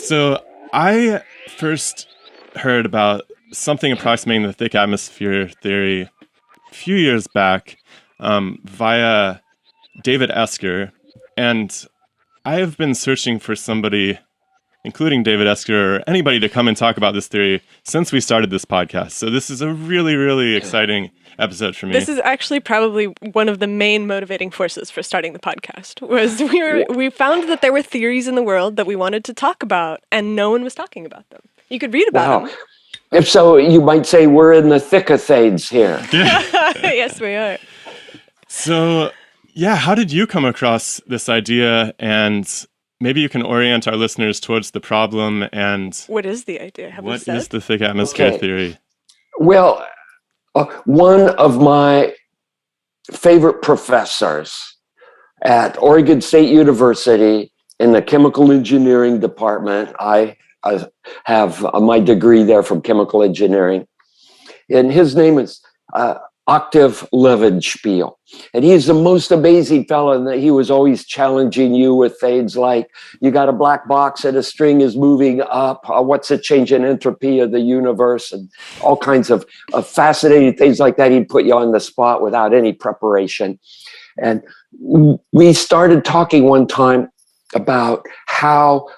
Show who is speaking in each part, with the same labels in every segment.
Speaker 1: So I first heard about something approximating the thick atmosphere theory a few years back via David Esker, and I have been searching for somebody, including David Esker, or anybody to come and talk about this theory since we started this podcast. So this is a really, really exciting episode for me.
Speaker 2: This is actually probably one of the main motivating forces for starting the podcast, was we found that there were theories in the world that we wanted to talk about, and no one was talking about them. You could read about them.
Speaker 3: If so, you might say we're in the thick of things here.
Speaker 2: Yes, we are.
Speaker 1: So, yeah, how did you come across this idea? And maybe you can orient our listeners towards the problem and...
Speaker 2: What is the idea?
Speaker 1: What is the thick atmosphere theory?
Speaker 3: Well, one of my favorite professors at Oregon State University in the chemical engineering department, I have my degree there from chemical engineering, and his name is Octave Levenspiel. And he's the most amazing fellow, and that he was always challenging you with things like, you got a black box and a string is moving up. What's the change in entropy of the universe? And all kinds of fascinating things like that. He'd put you on the spot without any preparation. And we started talking one time about how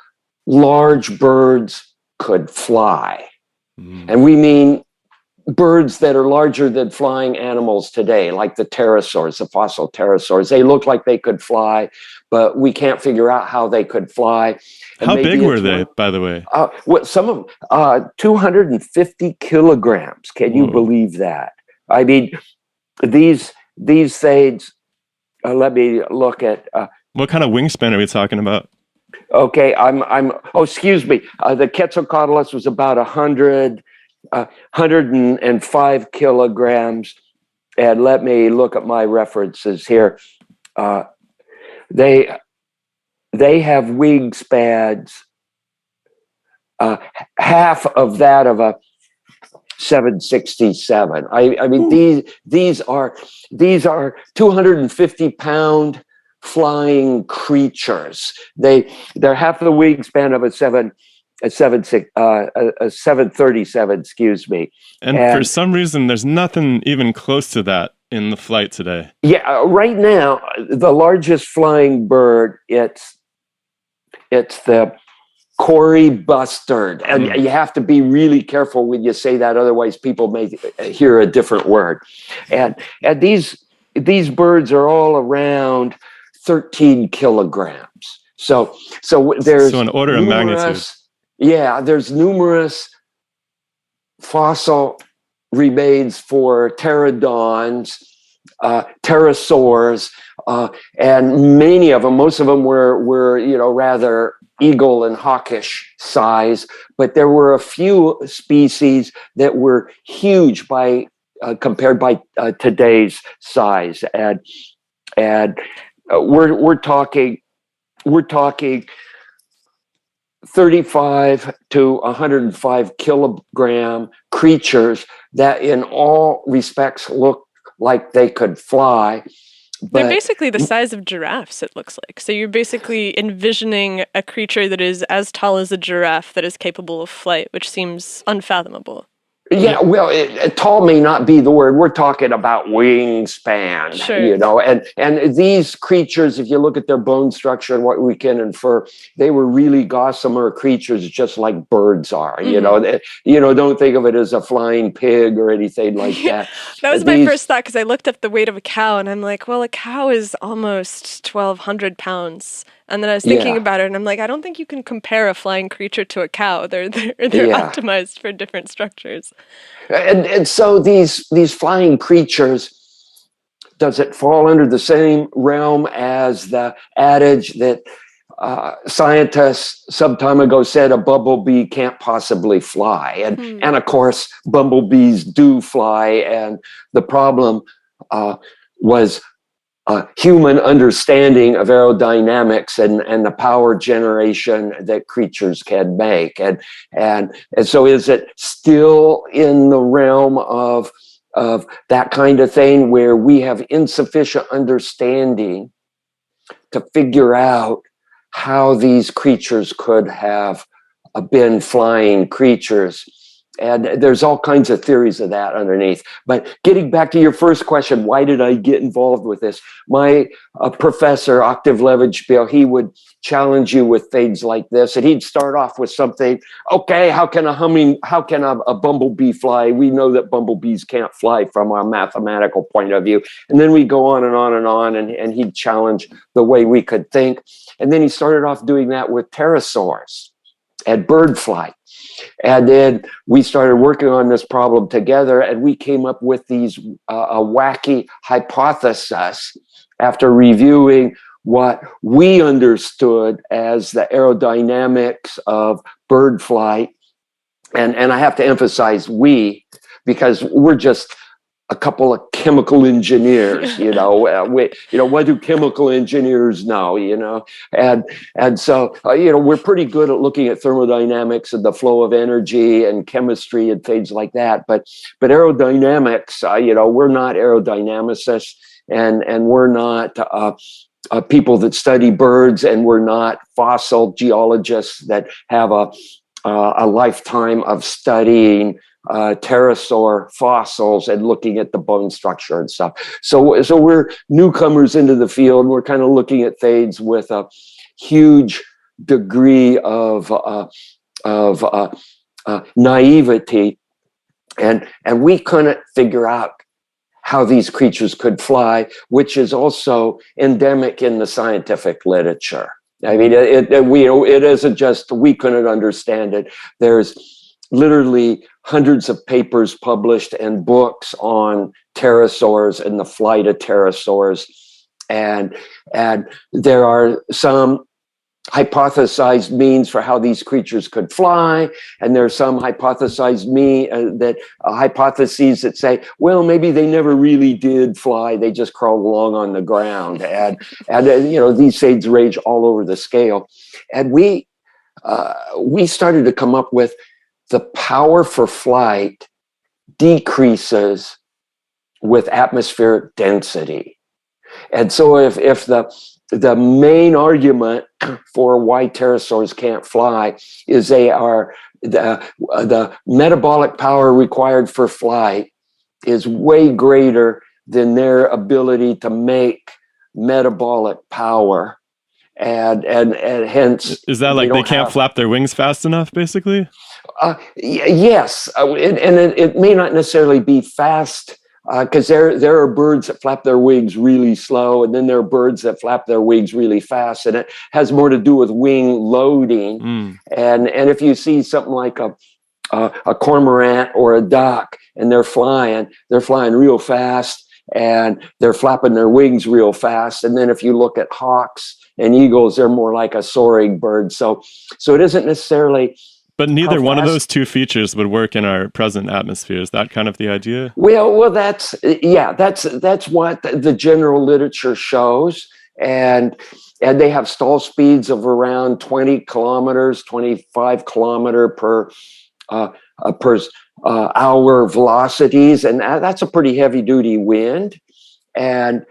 Speaker 3: large birds could fly. And we mean birds that are larger than flying animals today, like the pterosaurs, the fossil pterosaurs. They look like they could fly, but we can't figure out how they could fly. And
Speaker 1: how big were they, by the way?
Speaker 3: Some of them, 250 kilograms. Can you believe that? I mean, these things, let me look at...
Speaker 1: what kind of wingspan are we talking about?
Speaker 3: Okay, excuse me. The quetzalcoatlus was about 105 kilograms. And let me look at my references here. They have wingspans, half of that of a 767. I mean, these are 250-pound flying creatures. They're half the wingspan of a 737, excuse me.
Speaker 1: And for some reason, there's nothing even close to that in the flight today.
Speaker 3: Yeah, right now, the largest flying bird, it's the corybustard. And you have to be really careful when you say that, otherwise people may hear a different word. And these birds are all around 13 kilograms. So there's
Speaker 1: an order of magnitude.
Speaker 3: Yeah, there's numerous fossil remains for pterodons, pterosaurs, and many of them, most of them were rather eagle and hawkish size, but there were a few species that were huge by compared by today's size, and we're talking 35 to 105 kilogram creatures that in all respects look like they could fly.
Speaker 2: They're basically the size of giraffes, it looks like. So you're basically envisioning a creature that is as tall as a giraffe that is capable of flight, which seems unfathomable.
Speaker 3: Yeah, well, tall may not be the word. We're talking about wingspan,
Speaker 2: sure.
Speaker 3: and these creatures, if you look at their bone structure and what we can infer, they were really gossamer creatures, just like birds are. Don't think of it as a flying pig or anything like that.
Speaker 2: That was my first thought, because I looked up the weight of a cow, and I'm like, well, a cow is almost 1,200 pounds. And then I was thinking about it, and I'm like, I don't think you can compare a flying creature to a cow. They're optimized for different structures.
Speaker 3: And so these flying creatures, does it fall under the same realm as the adage that scientists some time ago said a bumblebee can't possibly fly? And of course, bumblebees do fly, and the problem was human understanding of aerodynamics and the power generation that creatures can make. And so is it still in the realm of that kind of thing where we have insufficient understanding to figure out how these creatures could have been flying creatures. And there's all kinds of theories of that underneath. But getting back to your first question, why did I get involved with this? My professor, Octave Levenspiel, he would challenge you with things like this. And he'd start off with something, okay, how can a bumblebee fly? We know that bumblebees can't fly from a mathematical point of view. And then we go on and on and on, and he'd challenge the way we could think. And then he started off doing that with pterosaurs and bird flight. And then we started working on this problem together, and we came up with these a wacky hypothesis after reviewing what we understood as the aerodynamics of bird flight. And I have to emphasize we, because we're just a couple of chemical engineers, what do chemical engineers know, and so, we're pretty good at looking at thermodynamics and the flow of energy and chemistry and things like that. But aerodynamics, we're not aerodynamicists, and we're not people that study birds, and we're not fossil geologists that have a lifetime of studying pterosaur fossils and looking at the bone structure and stuff. So we're newcomers into the field. We're kind of looking at things with a huge degree of naivety, and we couldn't figure out how these creatures could fly, which is also endemic in the scientific literature. I mean, it isn't just we couldn't understand it. There's literally hundreds of papers published and books on pterosaurs and the flight of pterosaurs. And there are some hypothesized means for how these creatures could fly, and there are some hypothesized hypotheses that say, well, maybe they never really did fly; they just crawled along on the ground. And these things range all over the scale. And we started to come up with the power for flight decreases with atmospheric density. And so if the main argument for why pterosaurs can't fly is they are the metabolic power required for flight is way greater than their ability to make metabolic power, and hence,
Speaker 1: is that like they can't flap their wings fast enough, basically?
Speaker 3: Yes, and it may not necessarily be fast, because there are birds that flap their wings really slow, and then there are birds that flap their wings really fast, and it has more to do with wing loading. And if you see something like a cormorant or a duck, and they're flying real fast, and they're flapping their wings real fast. And then if you look at hawks and eagles, they're more like a soaring bird. So it isn't necessarily.
Speaker 1: But neither one of those two features would work in our present atmosphere. Is that kind of the idea?
Speaker 3: Well, that's what the general literature shows, and they have stall speeds of around 20 kilometers, 25 kilometer per hour velocities, and that's a pretty heavy duty wind, and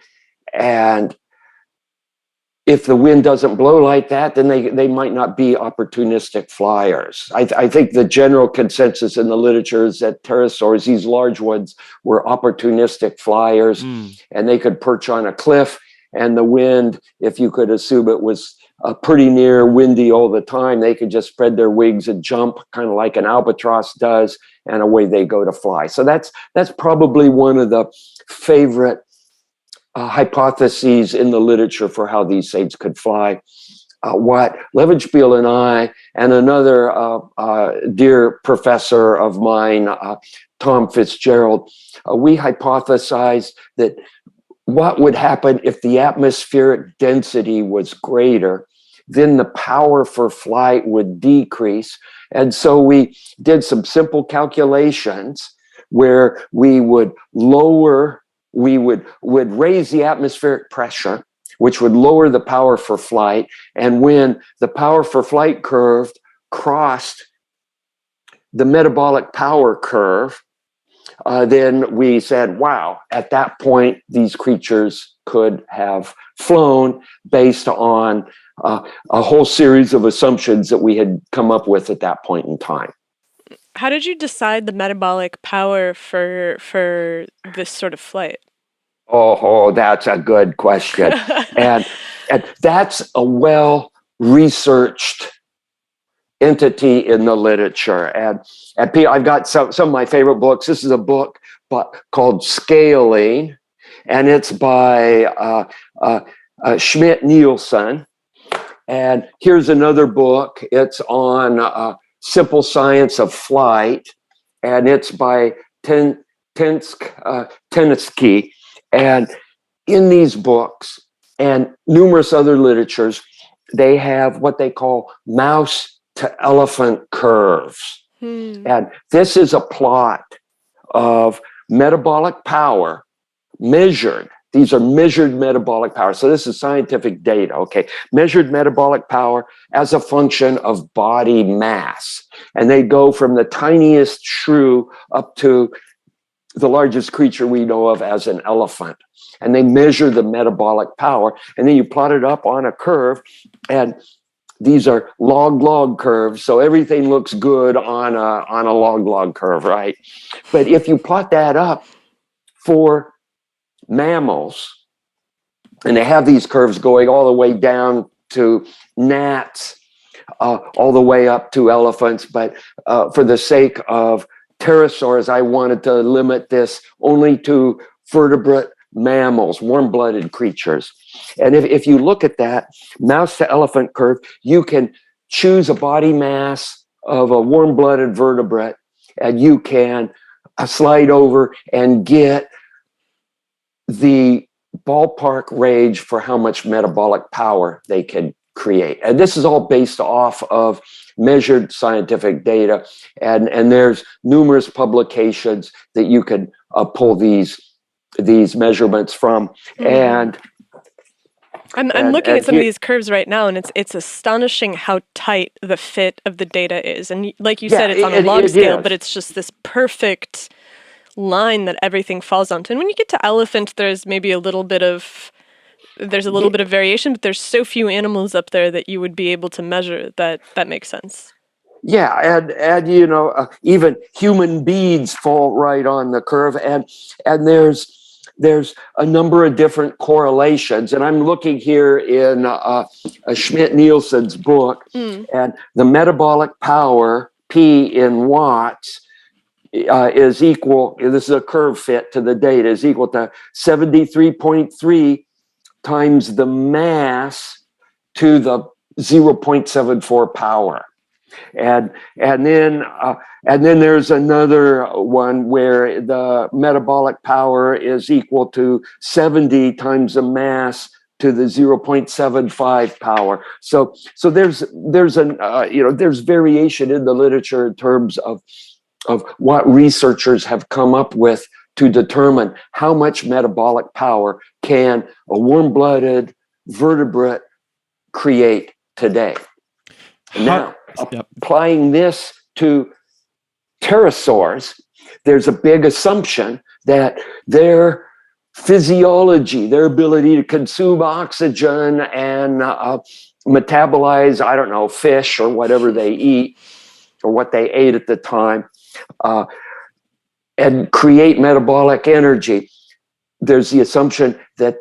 Speaker 3: if the wind doesn't blow like that, then they might not be opportunistic flyers. I think the general consensus in the literature is that pterosaurs, these large ones, were opportunistic flyers, and they could perch on a cliff, and the wind, if you could assume it was pretty near windy all the time, they could just spread their wings and jump, kind of like an albatross does, and away they go to fly. So that's probably one of the favorite hypotheses in the literature for how these things could fly. What Levenspiel and I and another dear professor of mine, Tom Fitzgerald, we hypothesized that what would happen if the atmospheric density was greater, then the power for flight would decrease. And so we did some simple calculations where we would raise the atmospheric pressure, which would lower the power for flight. And when the power for flight curve crossed the metabolic power curve, then we said, wow, at that point, these creatures could have flown based on a whole series of assumptions that we had come up with at that point in time.
Speaker 2: How did you decide the metabolic power for this sort of flight?
Speaker 3: Oh, that's a good question. and that's a well-researched entity in the literature. And I've got some of my favorite books. This is a book called Scaling, and it's by Schmidt-Nielsen. And here's another book. It's on Simple Science of Flight, and it's by Tennessky. And in these books and numerous other literatures, they have what they call mouse to elephant curves. And this is a plot of metabolic power measured. These are measured metabolic power. So this is scientific data, okay? Measured metabolic power as a function of body mass. And they go from the tiniest shrew up to the largest creature we know of as an elephant. And they measure the metabolic power. And then you plot it up on a curve. And these are log-log curves. So everything looks good on a log-log curve, right? But if you plot that up for mammals, and they have these curves going all the way down to gnats, all the way up to elephants. But for the sake of pterosaurs, I wanted to limit this only to vertebrate mammals, warm-blooded creatures. And if you look at that mouse to elephant curve, you can choose a body mass of a warm-blooded vertebrate, and you can slide over and get the ballpark range for how much metabolic power they can create. And this is all based off of measured scientific data. And there's numerous publications that you can pull these measurements from. And
Speaker 2: I'm looking at some of these curves right now, and it's astonishing how tight the fit of the data is. And like you said, it's on a log scale, but it's just this perfect line that everything falls onto. And when you get to elephant, there's maybe a little bit of variation, but there's so few animals up there that you would be able to measure that makes sense.
Speaker 3: Yeah, and you know, even human beings fall right on the curve, and there's a number of different correlations. And I'm looking here in Schmidt-Nielsen's book, and the metabolic power, P in watts, is equal, this is a curve fit to the data, is equal to 73.3 times the mass to the 0.74 power. And then there's another one where the metabolic power is equal to 70 times the mass to the 0.75 power. So there's variation in the literature in terms of what researchers have come up with to determine how much metabolic power can a warm-blooded vertebrate create today. Now, applying this to pterosaurs, there's a big assumption that their physiology, their ability to consume oxygen and metabolize, I don't know, fish or whatever they eat or what they ate at the time, and create metabolic energy. There's the assumption that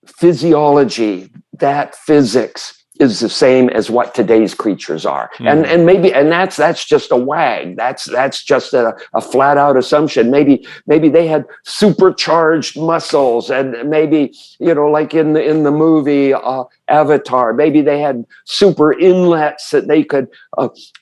Speaker 3: physiology, that physics is the same as what today's creatures are. And that's just a wag. That's just a flat out assumption. Maybe they had supercharged muscles, and maybe, like in the movie Avatar, maybe they had super inlets that they could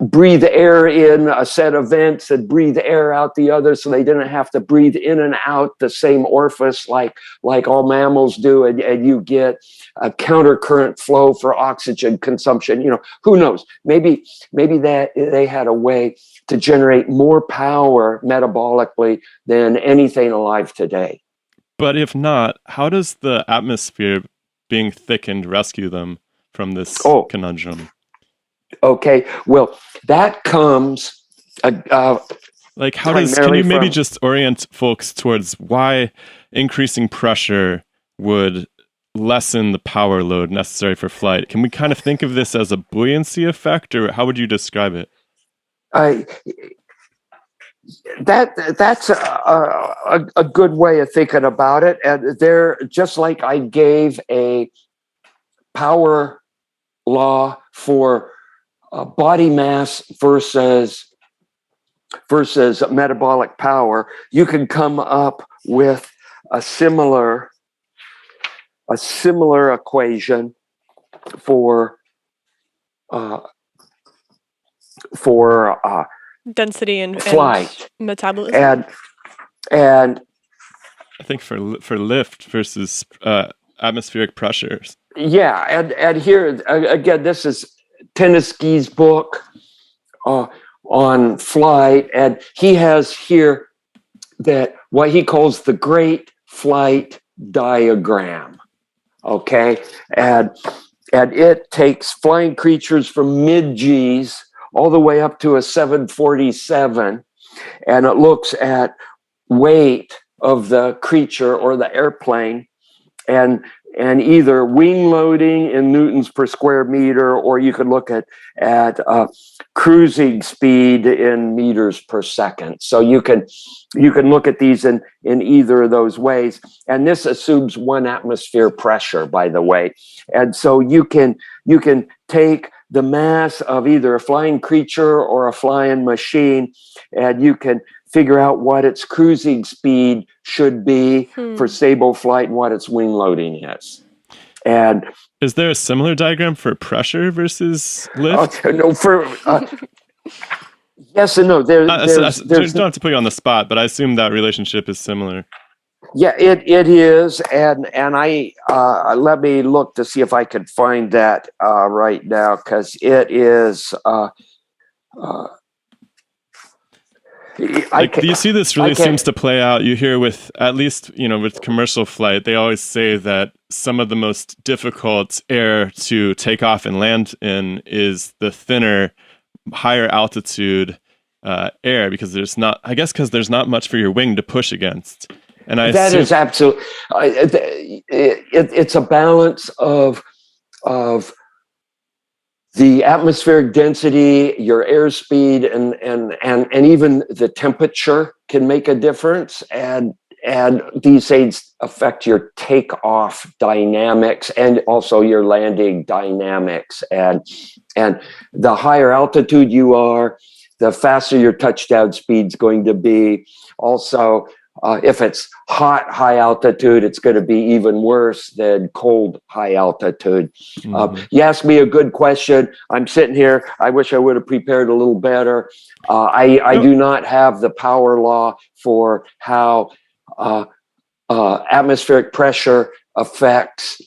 Speaker 3: breathe air in a set of vents and breathe air out the other, so they didn't have to breathe in and out the same orifice like all mammals do, and you get a countercurrent flow for oxygen consumption. Who knows? Maybe that they had a way to generate more power metabolically than anything alive today.
Speaker 1: But if not, how does the atmosphere being thickened rescue them from this conundrum?
Speaker 3: Okay, well, that comes
Speaker 1: can you maybe just orient folks towards why increasing pressure would lessen the power load necessary for flight. Can we kind of think of this as a buoyancy effect, or how would you describe it?
Speaker 3: That's a good way of thinking about it. And they're just like I gave a power law for body mass versus metabolic power. You can come up with a similar equation for
Speaker 2: density and
Speaker 3: flight
Speaker 2: metabolism.
Speaker 3: And
Speaker 1: I think for lift versus atmospheric pressures.
Speaker 3: Yeah, and here again, this is Tenneskee's book on flight, and he has here that what he calls the Great Flight Diagram. Okay, and it takes flying creatures from mid-Gs all the way up to a 747, and it looks at weight of the creature or the airplane, and either wing loading in newtons per square meter, or you could look at cruising speed in meters per second. So you can look at these in either of those ways. And this assumes 1 atmosphere pressure, by the way. And so you can take the mass of either a flying creature or a flying machine, and you can figure out what its cruising speed should be for stable flight and what its wing loading is. And
Speaker 1: is there a similar diagram for pressure versus lift?
Speaker 3: No, yes and no. There's
Speaker 1: don't have to put you on the spot, but I assume that relationship is similar.
Speaker 3: Yeah, it is, and I let me look to see if I can find that right now, because it is.
Speaker 1: Do you see this really seems to play out? You hear with, at least, with commercial flight, they always say that some of the most difficult air to take off and land in is the thinner, higher altitude air, because there's not much for your wing to push against. And
Speaker 3: that is absolutely. It's a balance of the atmospheric density, your airspeed, and even the temperature can make a difference. And these aids affect your takeoff dynamics and also your landing dynamics. And the higher altitude you are, the faster your touchdown speed's going to be. Also, if it's hot, high altitude, it's going to be even worse than cold, high altitude.
Speaker 1: Mm-hmm.
Speaker 3: You asked me a good question. I'm sitting here. I wish I would have prepared a little better. I do not have the power law for how atmospheric pressure affects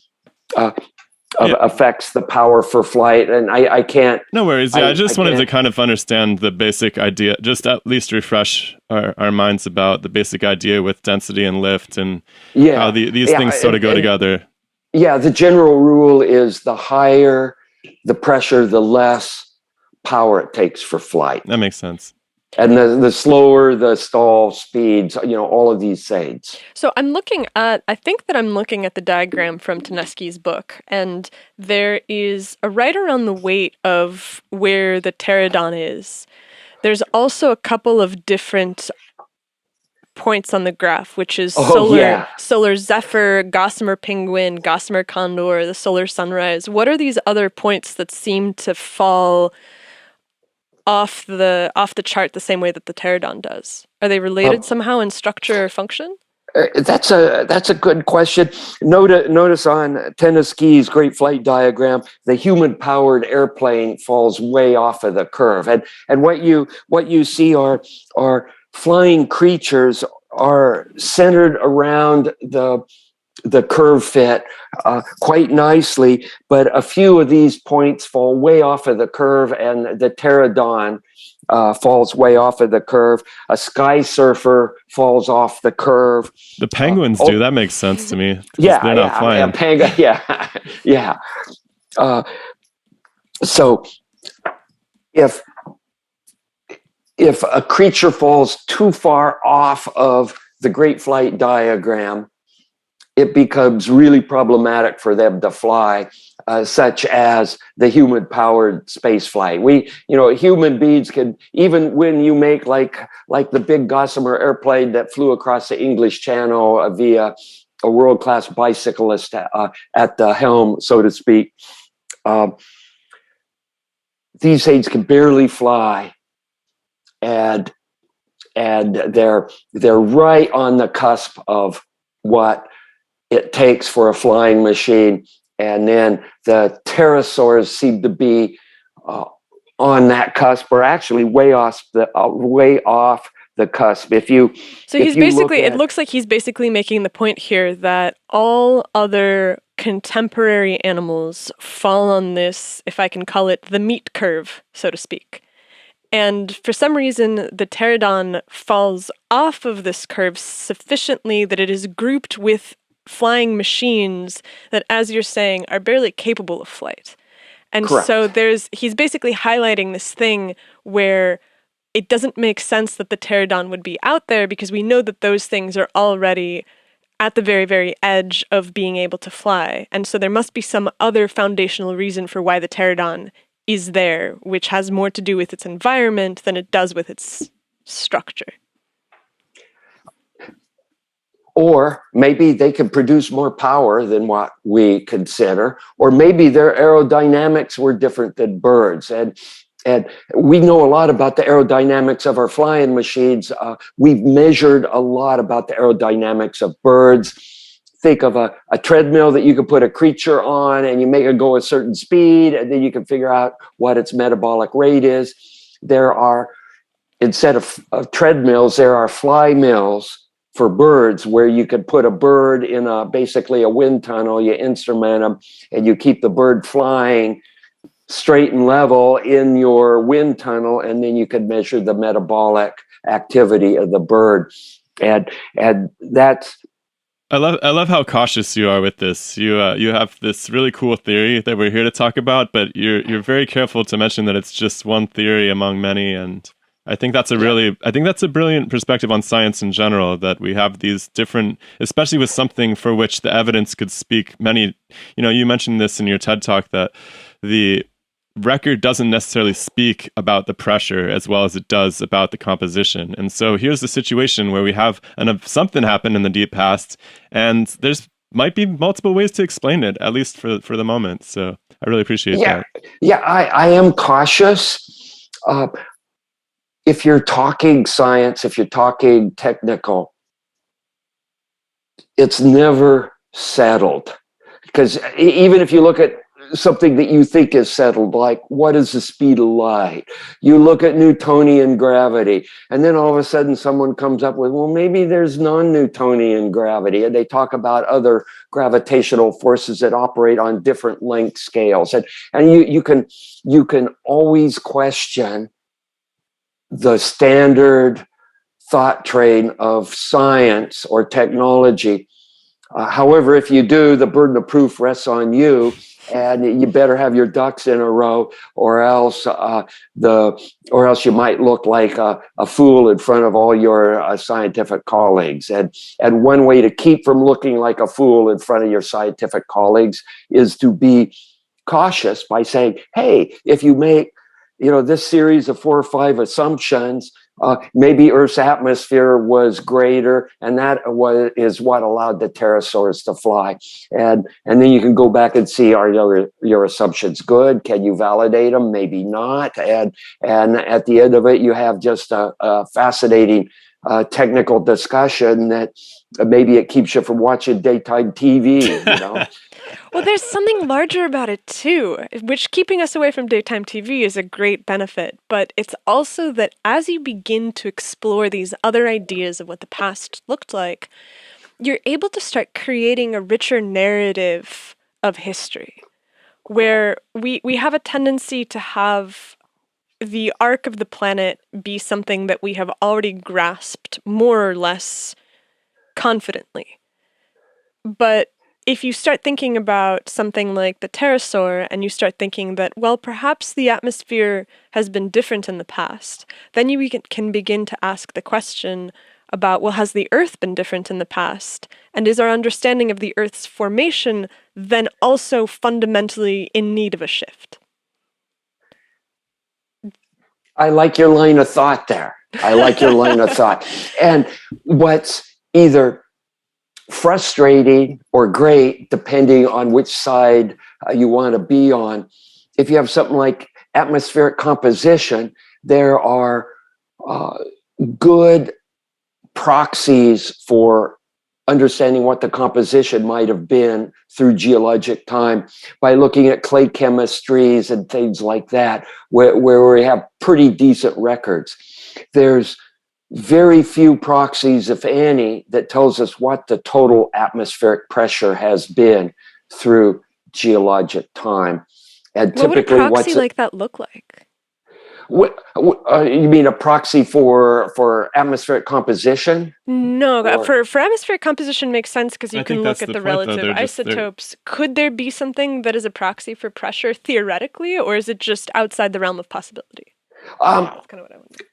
Speaker 3: the power for flight, and I can't.
Speaker 1: No worries. Yeah, I just wanted to kind of understand the basic idea, just at least refresh our minds about the basic idea with density and lift, and how these things sort of go together.
Speaker 3: Yeah, the general rule is the higher the pressure, the less power it takes for flight.
Speaker 1: That makes sense.
Speaker 3: And the slower the stall speeds, all of these aids.
Speaker 2: So I think that I'm looking at the diagram from Tenneskee's book, and there is right around the weight of where the pterodon is. There's also a couple of different points on the graph, which is solar zephyr, gossamer penguin, gossamer condor, the solar sunrise. What are these other points that seem to fall off the chart the same way that the pterodon does? Are they related somehow in structure or function?
Speaker 3: That's a good question. Notice on Tenneskee's Great Flight Diagram, the human-powered airplane falls way off of the curve, and what you see are flying creatures are centered around the curve fit quite nicely, but a few of these points fall way off of the curve, and the pterodon falls way off of the curve. A sky surfer falls off the curve.
Speaker 1: The penguins do. That makes sense to me.
Speaker 3: Yeah,
Speaker 1: they're not flying.
Speaker 3: Penguin. Yeah. So if a creature falls too far off of the Great Flight Diagram, it becomes really problematic for them to fly, such as the human-powered space flight. Human beings can, even when you make like the big Gossamer airplane that flew across the English Channel via a world-class bicyclist at the helm, so to speak. These things can barely fly, and they're right on the cusp of what it takes for a flying machine. And then the pterosaurs seem to be on that cusp, or actually way off the cusp.
Speaker 2: It looks like he's basically making the point here that all other contemporary animals fall on this, if I can call it, the meat curve, so to speak. And for some reason, the pterodon falls off of this curve sufficiently that it is grouped with flying machines that, as you're saying, are barely capable of flight. And
Speaker 3: Correct.
Speaker 2: So he's basically highlighting this thing where it doesn't make sense that the pterodon would be out there, because we know that those things are already at the very, very edge of being able to fly. And so there must be some other foundational reason for why the pterodon is there, which has more to do with its environment than it does with its structure.
Speaker 3: Or maybe they can produce more power than what we consider, or maybe their aerodynamics were different than birds. And we know a lot about the aerodynamics of our flying machines. We've measured a lot about the aerodynamics of birds. Think of a treadmill that you could put a creature on, and you make it go a certain speed, and then you can figure out what its metabolic rate is. There are, instead of treadmills, there are fly mills for birds, where you could put a bird in basically a wind tunnel, you instrument them, and you keep the bird flying straight and level in your wind tunnel, and then you could measure the metabolic activity of the bird. And that's...
Speaker 1: I love how cautious you are with this. You have this really cool theory that we're here to talk about, but you're very careful to mention that it's just one theory among many. And I think that's a brilliant perspective on science in general, that we have these different, especially with something for which the evidence could speak many. You mentioned this in your TED Talk, that the record doesn't necessarily speak about the pressure as well as it does about the composition. And so here's the situation where we have something happened in the deep past, and there's might be multiple ways to explain it, at least for the moment. So I really appreciate that.
Speaker 3: Yeah, I am cautious. If you're talking science, if you're talking technical, it's never settled. Because even if you look at something that you think is settled, like what is the speed of light? You look at Newtonian gravity, and then all of a sudden someone comes up with, well, maybe there's non-Newtonian gravity, and they talk about other gravitational forces that operate on different length scales. And you can always question the standard thought train of science or technology. However, if you do, the burden of proof rests on you, and you better have your ducks in a row, or else you might look like a fool in front of all your scientific colleagues. And one way to keep from looking like a fool in front of your scientific colleagues is to be cautious by saying, hey, if you make this series of 4 or 5 assumptions, maybe Earth's atmosphere was greater, and that is what allowed the pterosaurs to fly. And then you can go back and see, are your assumptions good? Can you validate them? Maybe not. And at the end of it, you have just a fascinating technical discussion that maybe it keeps you from watching daytime TV.
Speaker 2: Well, there's something larger about it too, which keeping us away from daytime TV is a great benefit. But it's also that as you begin to explore these other ideas of what the past looked like, you're able to start creating a richer narrative of history, where we have a tendency to have the arc of the planet be something that we have already grasped more or less confidently. But if you start thinking about something like the pterosaur, and you start thinking that, well, perhaps the atmosphere has been different in the past, then you can begin to ask the question, about, well, has the Earth been different in the past? And is our understanding of the Earth's formation then also fundamentally in need of a shift?
Speaker 3: I like your line of thought there. I like your line of thought. And what's either frustrating or great, depending on which side you want to be on, if you have something like atmospheric composition, there are good proxies for understanding what the composition might have been through geologic time by looking at clay chemistries and things like that, where we have pretty decent records. There's very few proxies, if any, that tells us what the total atmospheric pressure has been through geologic time. And
Speaker 2: What would a
Speaker 3: typically,
Speaker 2: proxy like that look like?
Speaker 3: You mean a proxy for atmospheric composition?
Speaker 2: No, for atmospheric composition makes sense because you can look at the relative isotopes. Could there be something that is a proxy for pressure theoretically, or is it just outside the realm of possibility? That's kind of what I wonder.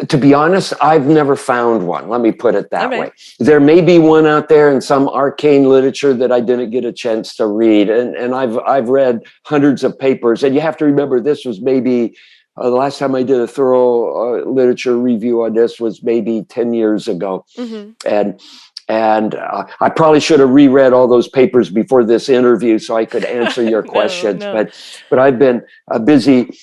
Speaker 3: To be honest, I've never found one. Let me put it that
Speaker 2: Okay.
Speaker 3: way. There may be one out there in some arcane literature that I didn't get a chance to read. And I've read hundreds of papers. And you have to remember, this was maybe the last time I did a thorough literature review on this was maybe 10 years ago. Mm-hmm. And I probably should have reread all those papers before this interview so I could answer your questions.
Speaker 2: No.
Speaker 3: But I've been busy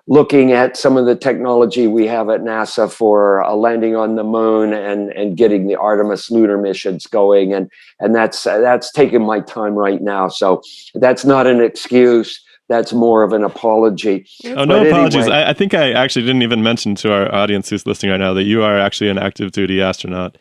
Speaker 3: looking at some of the technology we have at NASA for landing on the moon and getting the Artemis lunar missions going. And that's taking my time right now. So that's not an excuse. That's more of an apology.
Speaker 1: Oh, no apologies. Anyway, I think I actually didn't even mention to our audience who's listening right now that you are actually an active duty astronaut.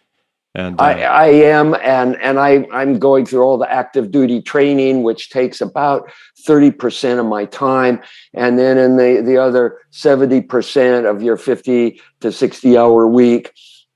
Speaker 1: And
Speaker 3: I am, and I'm going through all the active duty training, which takes about 30% of my time, and then in the other 70% of your 50 to 60 hour week,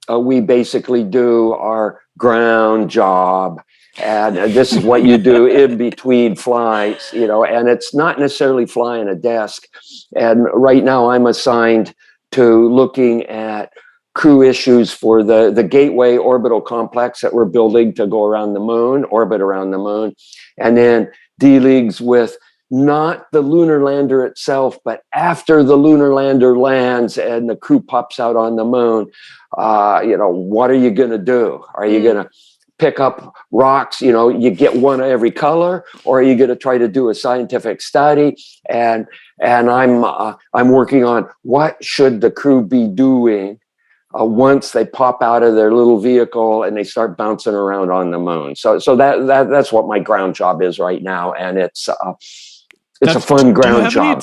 Speaker 3: we basically do our ground job, and this is what you do in between flights, and it's not necessarily flying a desk. And right now, I'm assigned to looking at crew issues for the Gateway orbital complex that we're building to go around the moon, orbit around the moon, and then dealings with not the lunar lander itself, but after the lunar lander lands and the crew pops out on the moon, what are you going to do? Are you going to pick up rocks, you get one of every color, or are you going to try to do a scientific study? And I'm working on what should the crew be doing once they pop out of their little vehicle and they start bouncing around on the moon. So that's what my ground job is right now, and it's a fun ground job.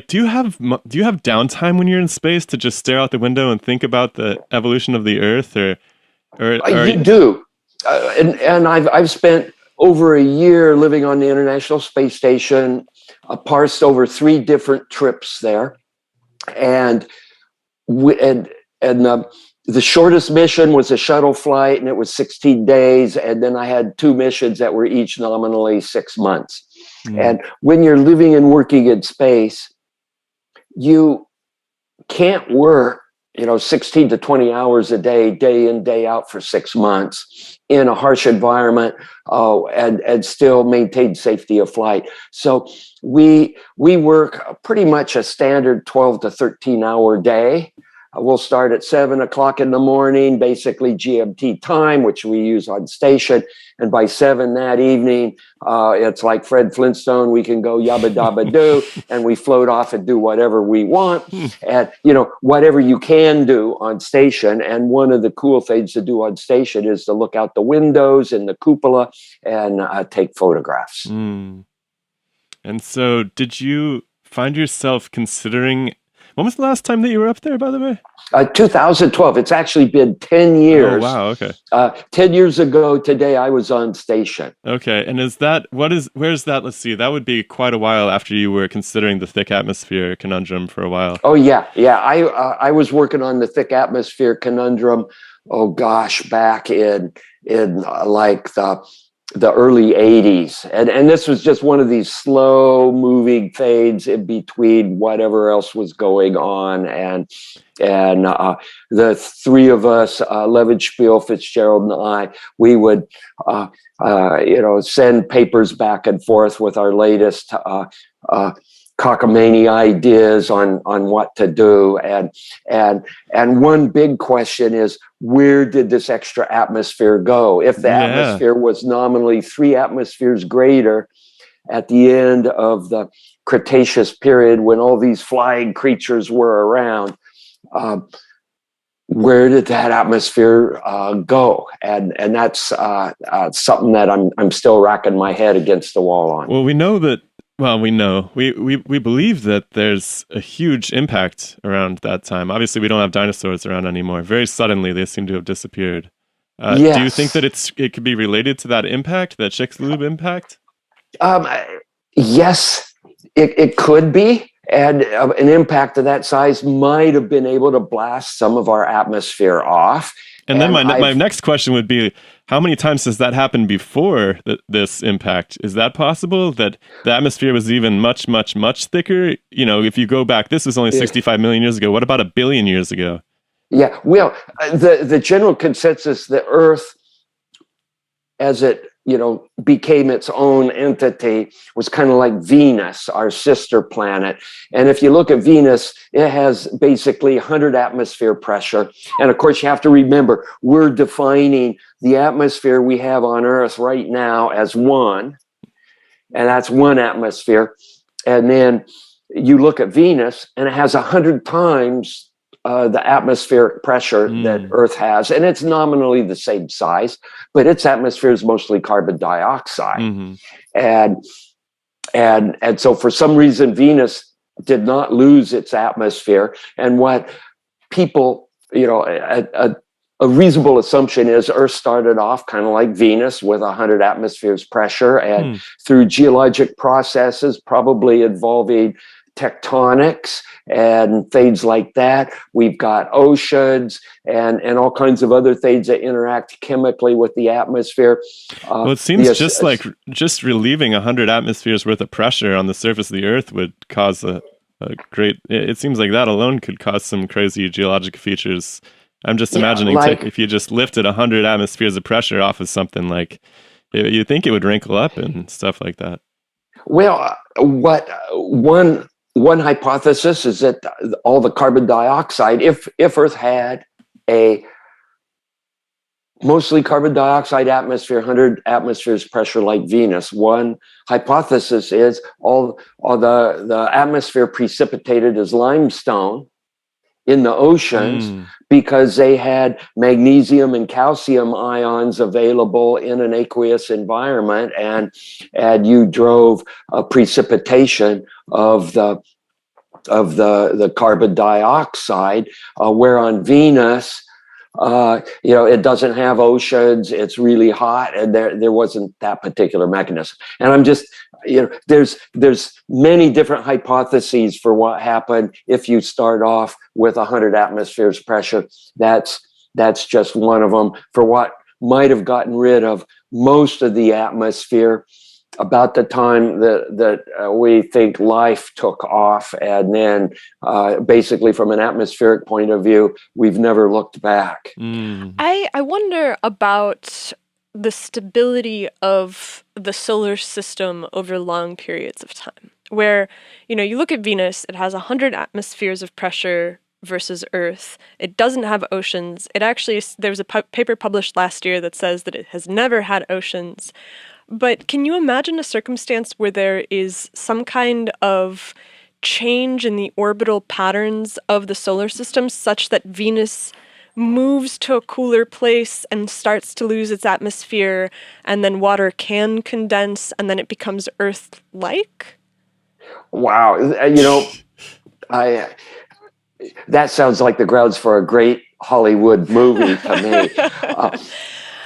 Speaker 1: Do you have downtime when you're in space to just stare out the window and think about the evolution of the Earth, or
Speaker 3: you do? And I've spent over a year living on the International Space Station, parsed over 3 different trips there, and the shortest mission was a shuttle flight, and it was 16 days. And then I had 2 missions that were each nominally 6 months. And when you're living and working in space, you can't work, 16 to 20 hours a day in, day out for 6 months in a harsh environment, and still maintain safety of flight. So we work pretty much a standard 12 to 13 hour day. We'll start at 7 o'clock in the morning, basically GMT time, which we use on station. And by 7 that evening, it's like Fred Flintstone. We can go yabba dabba do, and we float off and do whatever we want. And, whatever you can do on station. And one of the cool things to do on station is to look out the windows in the cupola and take photographs.
Speaker 1: And so did you find yourself considering... When was the last time that you were up there, by the way?
Speaker 3: 2012. It's actually been 10 years.
Speaker 1: Oh, wow, okay.
Speaker 3: 10 years ago today, I was on station.
Speaker 1: Okay, and where's that? Let's see, that would be quite a while after you were considering the thick atmosphere conundrum for a while.
Speaker 3: Oh, yeah. I was working on the thick atmosphere conundrum, back in like the the early 80s. And this was just one of these slow moving fades in between whatever else was going on. And the three of us, Levenspiel, Fitzgerald, and I, we would, send papers back and forth with our latest cockamamie ideas on what to do. And one big question is, where did this extra atmosphere go? If the atmosphere was nominally 3 atmospheres greater at the end of the Cretaceous period, when all these flying creatures were around, where did that atmosphere go? And that's something that I'm still racking my head against the wall on.
Speaker 1: Well, we know that. Well, we know. We believe that there's a huge impact around that time. Obviously, we don't have dinosaurs around anymore. Very suddenly, they seem to have disappeared.
Speaker 3: Yes.
Speaker 1: Do you think that it could be related to that impact, that Chicxulub impact?
Speaker 3: Yes, it could be. And an impact of that size might have been able to blast some of our atmosphere off.
Speaker 1: And then my next question would be, how many times has that happened before this impact? Is that possible, that the atmosphere was even much, much, much thicker? You know, if you go back, this was only 65 million years ago. What about 1 billion years ago?
Speaker 3: Yeah, well, the general consensus, the Earth, as it became its own entity, was kind of like Venus, our sister planet. And if you look at Venus, it has basically 100 atmosphere pressure. And of course, you have to remember, we're defining the atmosphere we have on Earth right now as 1, and that's 1 atmosphere. And then you look at Venus, and it has 100 times the atmospheric pressure that Earth has, and it's nominally the same size, but its atmosphere is mostly carbon dioxide. And so for some reason, Venus did not lose its atmosphere. And what people, a reasonable assumption is Earth started off kind of like Venus with 100 atmospheres pressure, and through geologic processes, probably involving tectonics and things like that, we've got oceans and all kinds of other things that interact chemically with the atmosphere.
Speaker 1: Well, it seems just relieving 100 atmospheres worth of pressure on the surface of the Earth would cause a great. It seems like that alone could cause some crazy geologic features. I'm just imagining if you just lifted 100 atmospheres of pressure off of something, like you think it would wrinkle up and stuff like that.
Speaker 3: Well, one hypothesis is that all the carbon dioxide, if Earth had a mostly carbon dioxide atmosphere, 100 atmospheres pressure like Venus, one hypothesis is all the atmosphere precipitated as limestone in the oceans because they had magnesium and calcium ions available in an aqueous environment, and you drove a precipitation of the carbon dioxide, where on Venus, it doesn't have oceans, it's really hot, and there wasn't that particular mechanism. And I'm just, there's many different hypotheses for what happened if you start off with 100 atmospheres pressure. That's just one of them for what might have gotten rid of most of the atmosphere about the time that we think life took off. And then basically from an atmospheric point of view, we've never looked back.
Speaker 2: I wonder about the stability of the solar system over long periods of time, where, you look at Venus, it has 100 atmospheres of pressure versus Earth. It doesn't have oceans. It actually, there was a paper published last year that says that it has never had oceans. But can you imagine a circumstance where there is some kind of change in the orbital patterns of the solar system such that Venus moves to a cooler place and starts to lose its atmosphere, and then water can condense, and then it becomes Earth-like?
Speaker 3: Wow. That sounds like the grounds for a great Hollywood movie to me.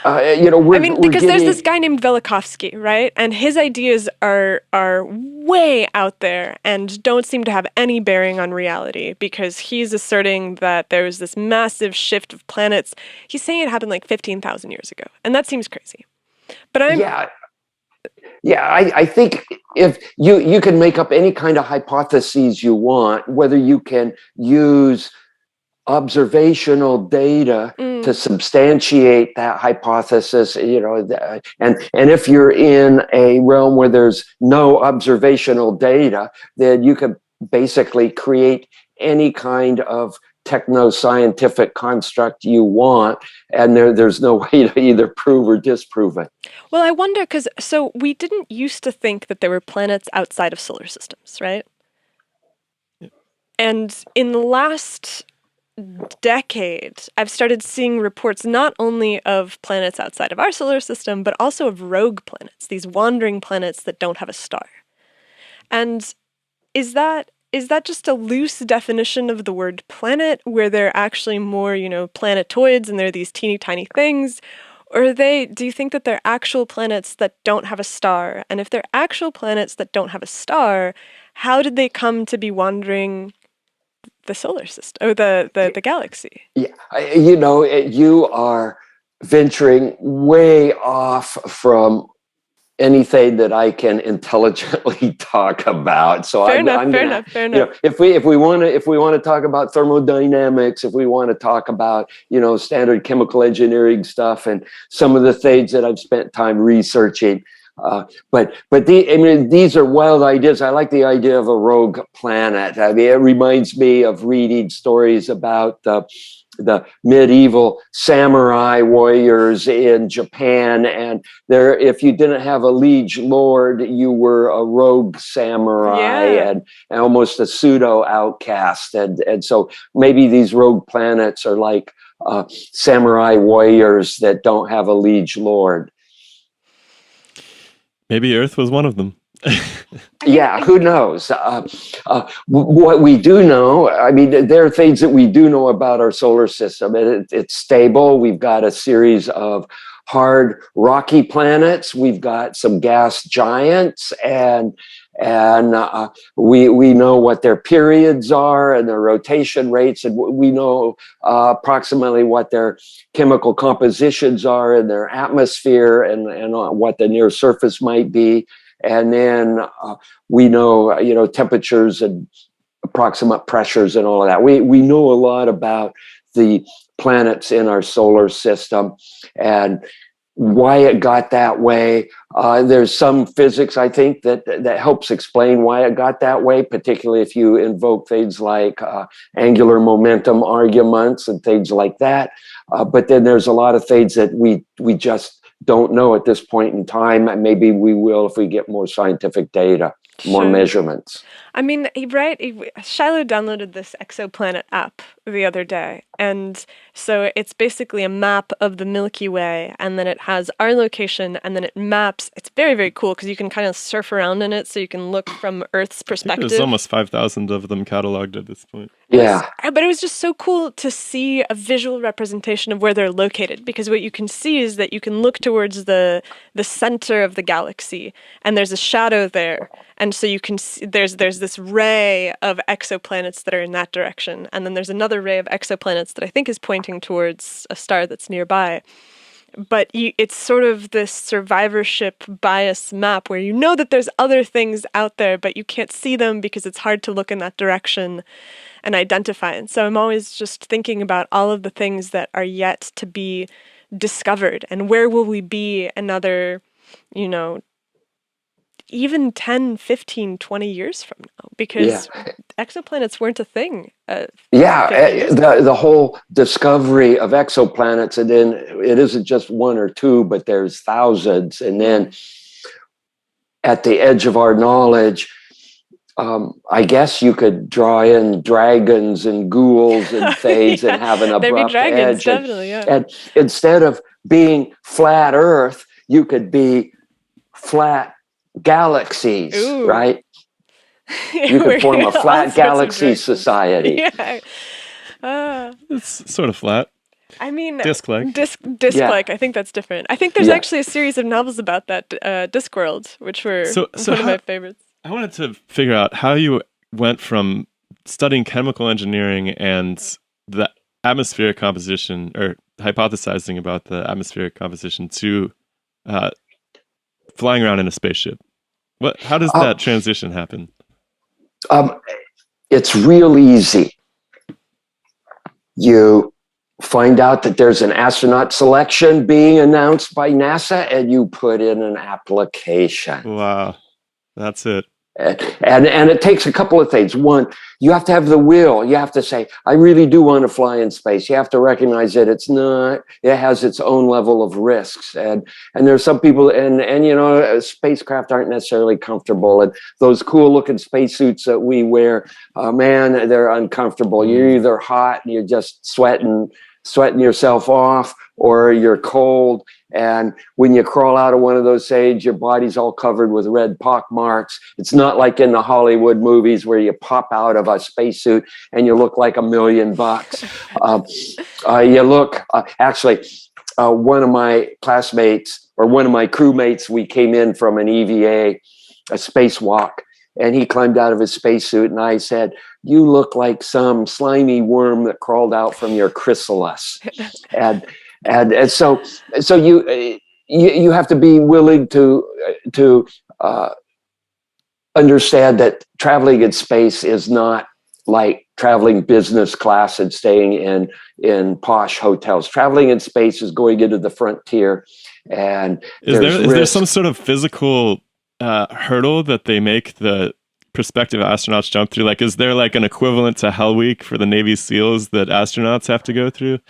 Speaker 2: Because there's this guy named Velikovsky, right? And his ideas are way out there and don't seem to have any bearing on reality, because he's asserting that there was this massive shift of planets. He's saying it happened like 15,000 years ago, and that seems crazy. But
Speaker 3: I think if you can make up any kind of hypotheses you want, whether you can use observational data to substantiate that hypothesis, and if you're in a realm where there's no observational data, then you can basically create any kind of techno-scientific construct you want, and there's no way to either prove or disprove it.
Speaker 2: Well, I wonder, so we didn't used to think that there were planets outside of solar systems, right?
Speaker 1: Yeah.
Speaker 2: And in the last decade, I've started seeing reports not only of planets outside of our solar system, but also of rogue planets, these wandering planets that don't have a star. And is that just a loose definition of the word planet, where they're actually more, planetoids and they're these teeny tiny things? Or do you think that they're actual planets that don't have a star? And if they're actual planets that don't have a star, how did they come to be wandering the solar system or the galaxy?
Speaker 3: Yeah, you are venturing way off from anything that I can intelligently talk about. So
Speaker 2: fair enough.
Speaker 3: If we want to talk about thermodynamics, if we want to talk about standard chemical engineering stuff and some of the things that I've spent time researching. But these are wild ideas. I like the idea of a rogue planet. I mean, it reminds me of reading stories about the medieval samurai warriors in Japan, and if you didn't have a liege lord, you were a rogue samurai and almost a pseudo outcast, and so maybe these rogue planets are like samurai warriors that don't have a liege lord.
Speaker 1: Maybe Earth was one of them.
Speaker 3: Yeah, who knows? What we do know, there are things that we do know about our solar system. It's stable. We've got a series of hard, rocky planets. We've got some gas giants, and we know what their periods are and their rotation rates, and we know approximately what their chemical compositions are in their atmosphere and what the near surface might be. And then we know, temperatures and approximate pressures and all of that. We know a lot about the planets in our solar system and why it got that way. There's some physics, I think, that helps explain why it got that way, particularly if you invoke things like angular momentum arguments and things like that. But then there's a lot of things that we just don't know at this point in time, and maybe we will if we get more scientific data, more measurements.
Speaker 2: I mean, right? Shiloh downloaded this exoplanet app the other day, and so it's basically a map of the Milky Way, and then it has our location, and then it maps. It's very, very cool because you can kind of surf around in it, so you can look from Earth's perspective.
Speaker 1: There's almost 5,000 of them cataloged at this point.
Speaker 3: Yeah.
Speaker 2: But it was just so cool to see a visual representation of where they're located, because what you can see is that you can look towards the center of the galaxy, and there's a shadow there. And so you can see there's this ray of exoplanets that are in that direction. And then there's another ray of exoplanets that I think is pointing towards a star that's nearby. But it's sort of this survivorship bias map where you know that there's other things out there, but you can't see them because it's hard to look in that direction and identify. And so I'm always just thinking about all of the things that are yet to be discovered, and where will we be another, even 10, 15, 20 years from now, because exoplanets weren't a thing.
Speaker 3: The whole discovery of exoplanets, and then it isn't just one or two, but there's thousands. And then at the edge of our knowledge, I guess you could draw in dragons and ghouls and things and have an abrupt edge.
Speaker 2: Definitely,
Speaker 3: and instead of being flat Earth, you could be flat galaxies. Ooh. Right? You could form a flat galaxy society.
Speaker 1: It's sort of flat.
Speaker 2: I mean,
Speaker 1: Disc-like.
Speaker 2: Disc-like. I think that's different. I think there's actually a series of novels about that, Discworld, which were one of my favorites.
Speaker 1: I wanted to figure out how you went from studying chemical engineering and the atmospheric composition, or hypothesizing about the atmospheric composition, to uh, flying around in a spaceship? How does that transition happen?
Speaker 3: It's real easy. You find out that there's an astronaut selection being announced by NASA, and you put in an application.
Speaker 1: Wow, that's it.
Speaker 3: And it takes a couple of things. One, you have to have the will. You have to say, I really do want to fly in space. You have to recognize that it has its own level of risks. And there's some people, and you know, spacecraft aren't necessarily comfortable. And those cool looking spacesuits that we wear, man, they're uncomfortable. You're either hot and you're just sweating yourself off, or you're cold. And when you crawl out of one of those things, your body's all covered with red pock marks. It's not like in the Hollywood movies where you pop out of a spacesuit and you look like $1 million. You look, one of my classmates, or one of my crewmates, we came in from an EVA, a spacewalk, and he climbed out of his spacesuit, and I said, you look like some slimy worm that crawled out from your chrysalis. And so you have to be willing to understand that traveling in space is not like traveling business class and staying in posh hotels. Traveling in space is going into the frontier, and
Speaker 1: is there some sort of physical hurdle that they make the prospective astronauts jump through? Like, is there like an equivalent to Hell Week for the Navy SEALs that astronauts have to go through?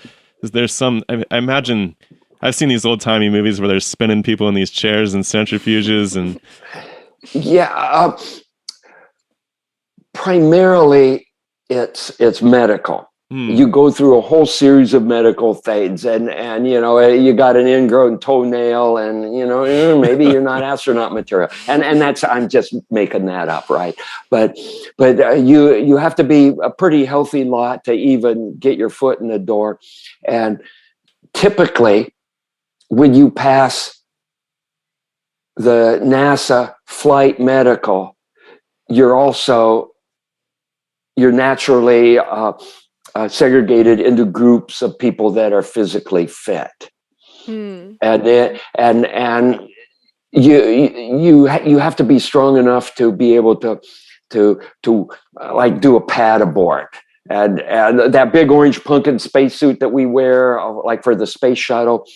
Speaker 1: Is there some? I imagine I've seen these old timey movies where they're spinning people in these chairs and centrifuges, and
Speaker 3: primarily it's medical. You go through a whole series of medical things, and you know, you got an ingrown toenail, and you know, maybe you're not astronaut material, and that's, I'm just making that up, right? But you have to be a pretty healthy lot to even get your foot in the door. And typically when you pass the NASA flight medical, you're naturally segregated into groups of people that are physically fit. And you have to be strong enough to be able to like do a pad abort. And that big orange pumpkin spacesuit that we wear, like for the space shuttle.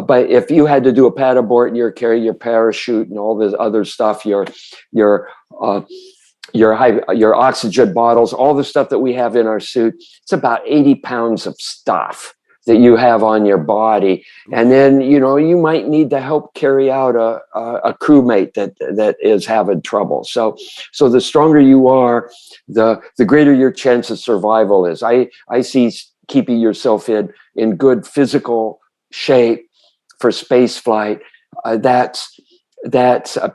Speaker 3: But if you had to do a pad abort and you're carrying your parachute and all this other stuff, your oxygen bottles, all the stuff that we have in our suit, it's about 80 pounds of stuff that you have on your body. And then, you know, you might need to help carry out a crewmate that is having trouble. So the stronger you are, the greater your chance of survival is. I see keeping yourself in good physical shape for space flight, that's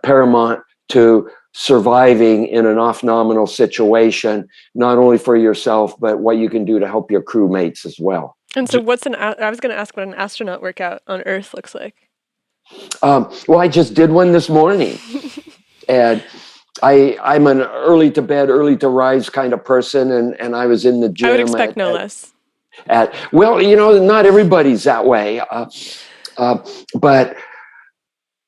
Speaker 3: paramount to surviving in an off-nominal situation, not only for yourself, but what you can do to help your crewmates as well.
Speaker 2: And so I was going to ask what an astronaut workout on Earth looks like.
Speaker 3: Well, I just did one this morning. And I'm an early to bed, early to rise kind of person. And I was in the gym.
Speaker 2: I would expect no less.
Speaker 3: Well, you know, not everybody's that way.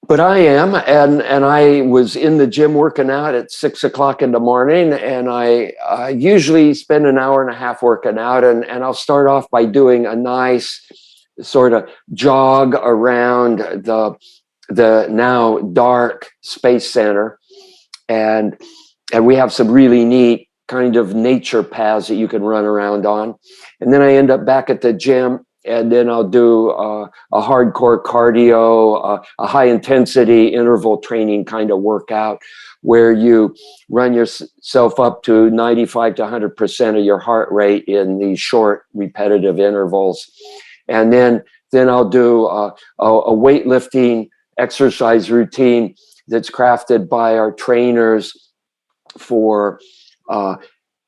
Speaker 3: But I am, and I was in the gym working out at 6 o'clock in the morning, and I usually spend an hour and a half working out, and I'll start off by doing a nice sort of jog around the now dark Space Center, and we have some really neat kind of nature paths that you can run around on, and then I end up back at the gym. And then I'll do a hardcore cardio, a high intensity interval training kind of workout where you run yourself up to 95 to 100% of your heart rate in these short repetitive intervals. And then I'll do a weightlifting exercise routine that's crafted by our trainers for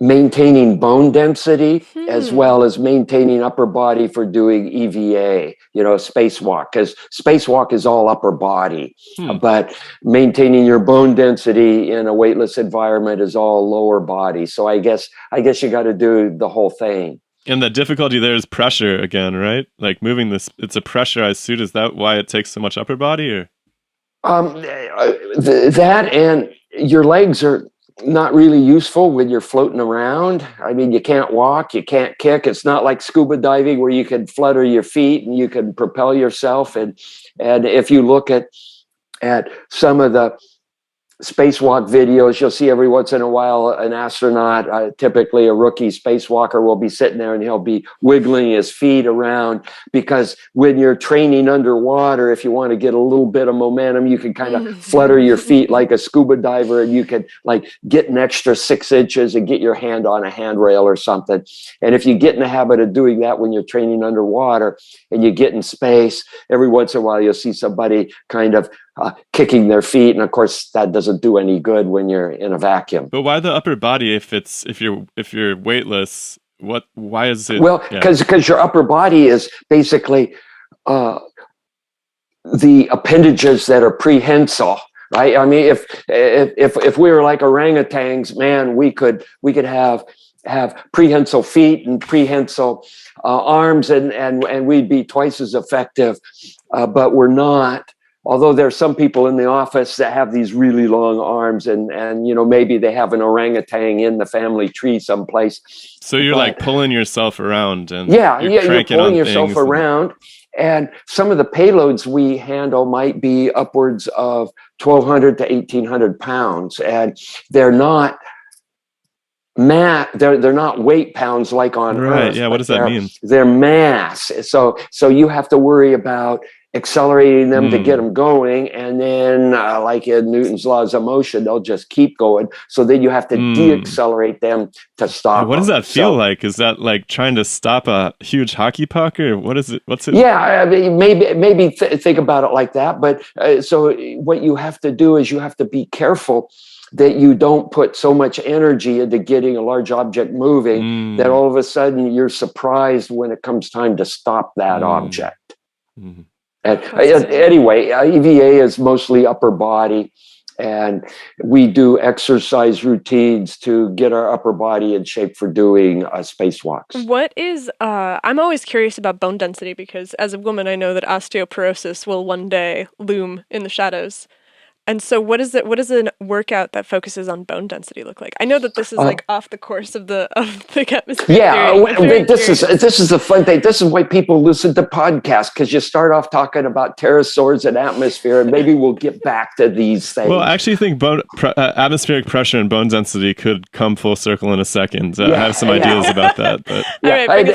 Speaker 3: maintaining bone density as well as maintaining upper body for doing EVA, you know, spacewalk, because spacewalk is all upper body, but maintaining your bone density in a weightless environment is all lower body. So I guess you got to do the whole thing.
Speaker 1: And the difficulty there is pressure again, right? Like moving this, it's a pressurized suit. Is that why it takes so much upper body, or?
Speaker 3: That and your legs are not really useful when you're floating around. I mean, you can't walk, you can't kick. It's not like scuba diving where you can flutter your feet and you can propel yourself. And if you look at some of the spacewalk videos, you'll see every once in a while an astronaut, typically a rookie spacewalker, will be sitting there and he'll be wiggling his feet around, because when you're training underwater, if you want to get a little bit of momentum, you can kind of flutter your feet like a scuba diver, and you can like get an extra 6 inches and get your hand on a handrail or something. And if you get in the habit of doing that when you're training underwater and you get in space, every once in a while you'll see somebody kind of kicking their feet, and of course that doesn't do any good when you're in a vacuum.
Speaker 1: But why the upper body if you're weightless? Why is it?
Speaker 3: Well, because your upper body is basically the appendages that are prehensile, right? I mean, if we were like orangutans, man, we could have prehensile feet and prehensile arms, and we'd be twice as effective, but we're not. Although there's some people in the office that have these really long arms, and maybe they have an orangutan in the family tree someplace.
Speaker 1: So you're like pulling yourself around, and
Speaker 3: you're pulling yourself around. And some of the payloads we handle might be upwards of 1,200 to 1,800 pounds, and they're not they're not weight pounds like on Earth.
Speaker 1: Yeah, what does that mean?
Speaker 3: They're mass. So you have to worry about accelerating them to get them going, and then like in Newton's laws of motion, they'll just keep going. So then you have to deaccelerate them to stop.
Speaker 1: What does that feel like? Is that like trying to stop a huge hockey puck, or what is it? What's it?
Speaker 3: Yeah, I mean, maybe think about it like that. But so what you have to do is you have to be careful that you don't put so much energy into getting a large object moving that all of a sudden you're surprised when it comes time to stop that object. And anyway, EVA is mostly upper body, and we do exercise routines to get our upper body in shape for doing spacewalks.
Speaker 2: What is, I'm always curious about bone density, because as a woman, I know that osteoporosis will one day loom in the shadows. And so what does a workout that focuses on bone density look like? I know that this is like off the course of the atmosphere.
Speaker 3: Yeah, this is the fun thing. This is why people listen to podcasts, because you start off talking about pterosaurs and atmosphere, and maybe we'll get back to these things.
Speaker 1: Well, I actually think atmospheric pressure and bone density could come full circle in a second. I have some ideas about that. But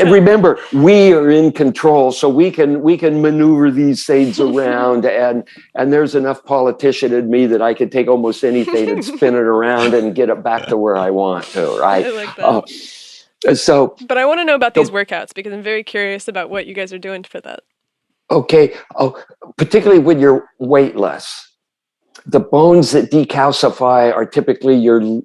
Speaker 3: remember, we are in control, so we can maneuver these things around, and there's enough politician in me that I could take almost anything and spin it around and get it back to where I want to, right?
Speaker 2: I like that. But I want to know about these workouts, because I'm very curious about what you guys are doing for that.
Speaker 3: Okay. Particularly when you're weightless, the bones that decalcify are typically your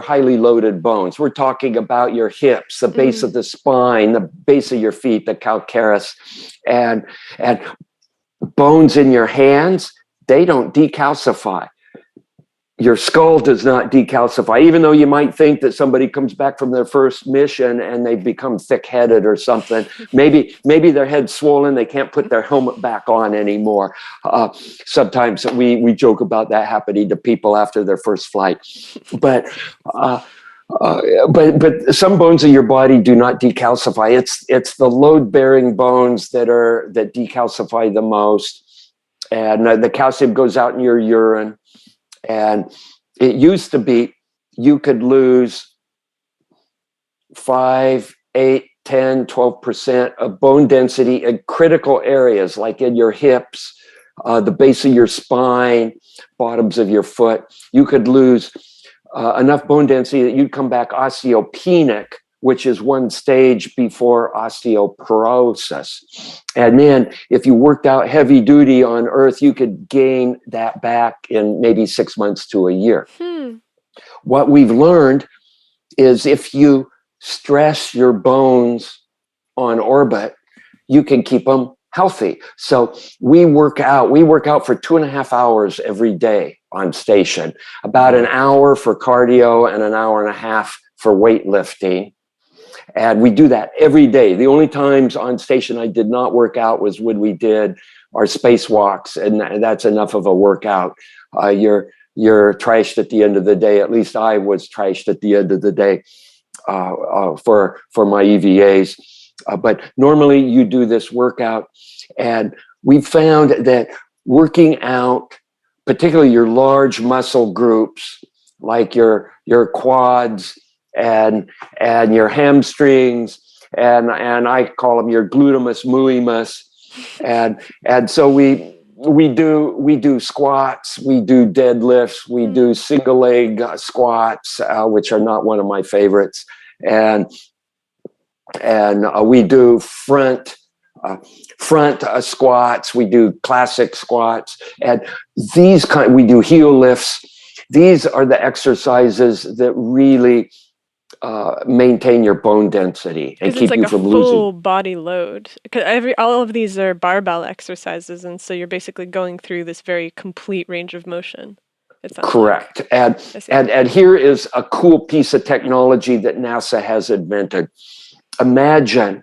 Speaker 3: highly loaded bones. We're talking about your hips, the base of the spine, the base of your feet, the calcareous, and bones in your hands. They don't decalcify. Your skull does not decalcify, even though you might think that somebody comes back from their first mission and they've become thick-headed or something. Maybe their head's swollen, they can't put their helmet back on anymore. Sometimes we joke about that happening to people after their first flight. But some bones in your body do not decalcify. It's the load-bearing bones that decalcify the most. And the calcium goes out in your urine. And it used to be you could lose 5, 8, 10, 12% of bone density in critical areas, like in your hips, the base of your spine, bottoms of your foot. You could lose enough bone density that you'd come back osteopenic, which is one stage before osteoporosis. And then if you worked out heavy duty on Earth, you could gain that back in maybe 6 months to a year. What we've learned is if you stress your bones on orbit, you can keep them healthy. So we work out for 2.5 hours every day on station, about an hour for cardio and an hour and a half for weightlifting. And we do that every day. The only times on station I did not work out was when we did our spacewalks, and that's enough of a workout. You're trashed at the end of the day. At least I was trashed at the end of the day for my EVAs. But normally you do this workout, and we found that working out, particularly your large muscle groups, like your quads and your hamstrings, and I call them your glutamus mulimus, and so we do squats, we do deadlifts, we do single leg squats, which are not one of my favorites, and we do front squats, we do classic squats, and we do heel lifts. These are the exercises that really maintain your bone density and keep you from losing.
Speaker 2: Full body load. Because all of these are barbell exercises, and so you're basically going through this very complete range of motion.
Speaker 3: Correct. And here is a cool piece of technology that NASA has invented. Imagine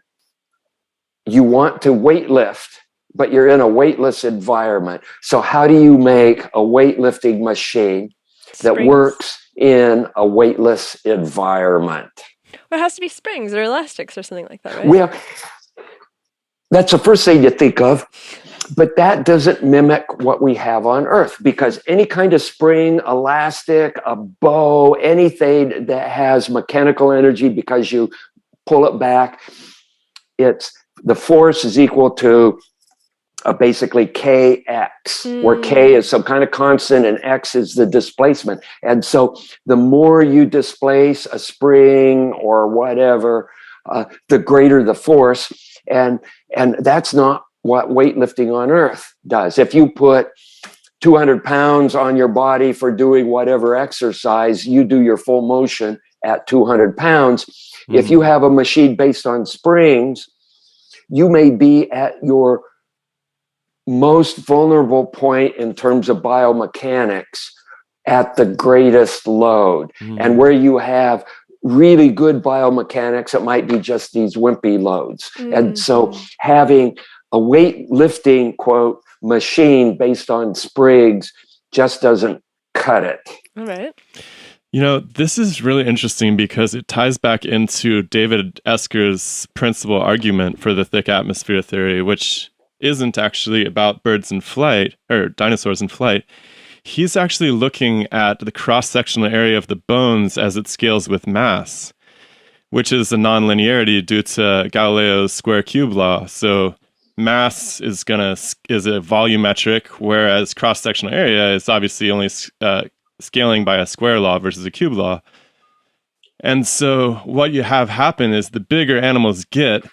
Speaker 3: you want to weightlift, but you're in a weightless environment. So how do you make a weightlifting machine that works in a weightless environment?
Speaker 2: Well, it has to be springs or elastics or something like that, right?
Speaker 3: Well, that's the first thing you think of, but that doesn't mimic what we have on Earth, because any kind of spring, elastic, a bow, anything that has mechanical energy because you pull it back, the force is equal to basically kx, where k is some kind of constant and x is the displacement. And so the more you displace a spring or whatever, the greater the force. And that's not what weightlifting on Earth does. If you put 200 pounds on your body for doing whatever exercise, you do your full motion at 200 pounds. If you have a machine based on springs, you may be at your most vulnerable point in terms of biomechanics at the greatest load. And where you have really good biomechanics, it might be just these wimpy loads. And so having a weightlifting, quote, machine based on springs just doesn't cut it.
Speaker 2: All right.
Speaker 1: You know, this is really interesting because it ties back into David Esker's principal argument for the thick atmosphere theory, which isn't actually about birds in flight or dinosaurs in flight. He's actually looking at the cross-sectional area of the bones as it scales with mass, which is a nonlinearity due to Galileo's square cube law. So mass is a volumetric, whereas cross-sectional area is obviously only scaling by a square law versus a cube law. And so what you have happen is the bigger animals get,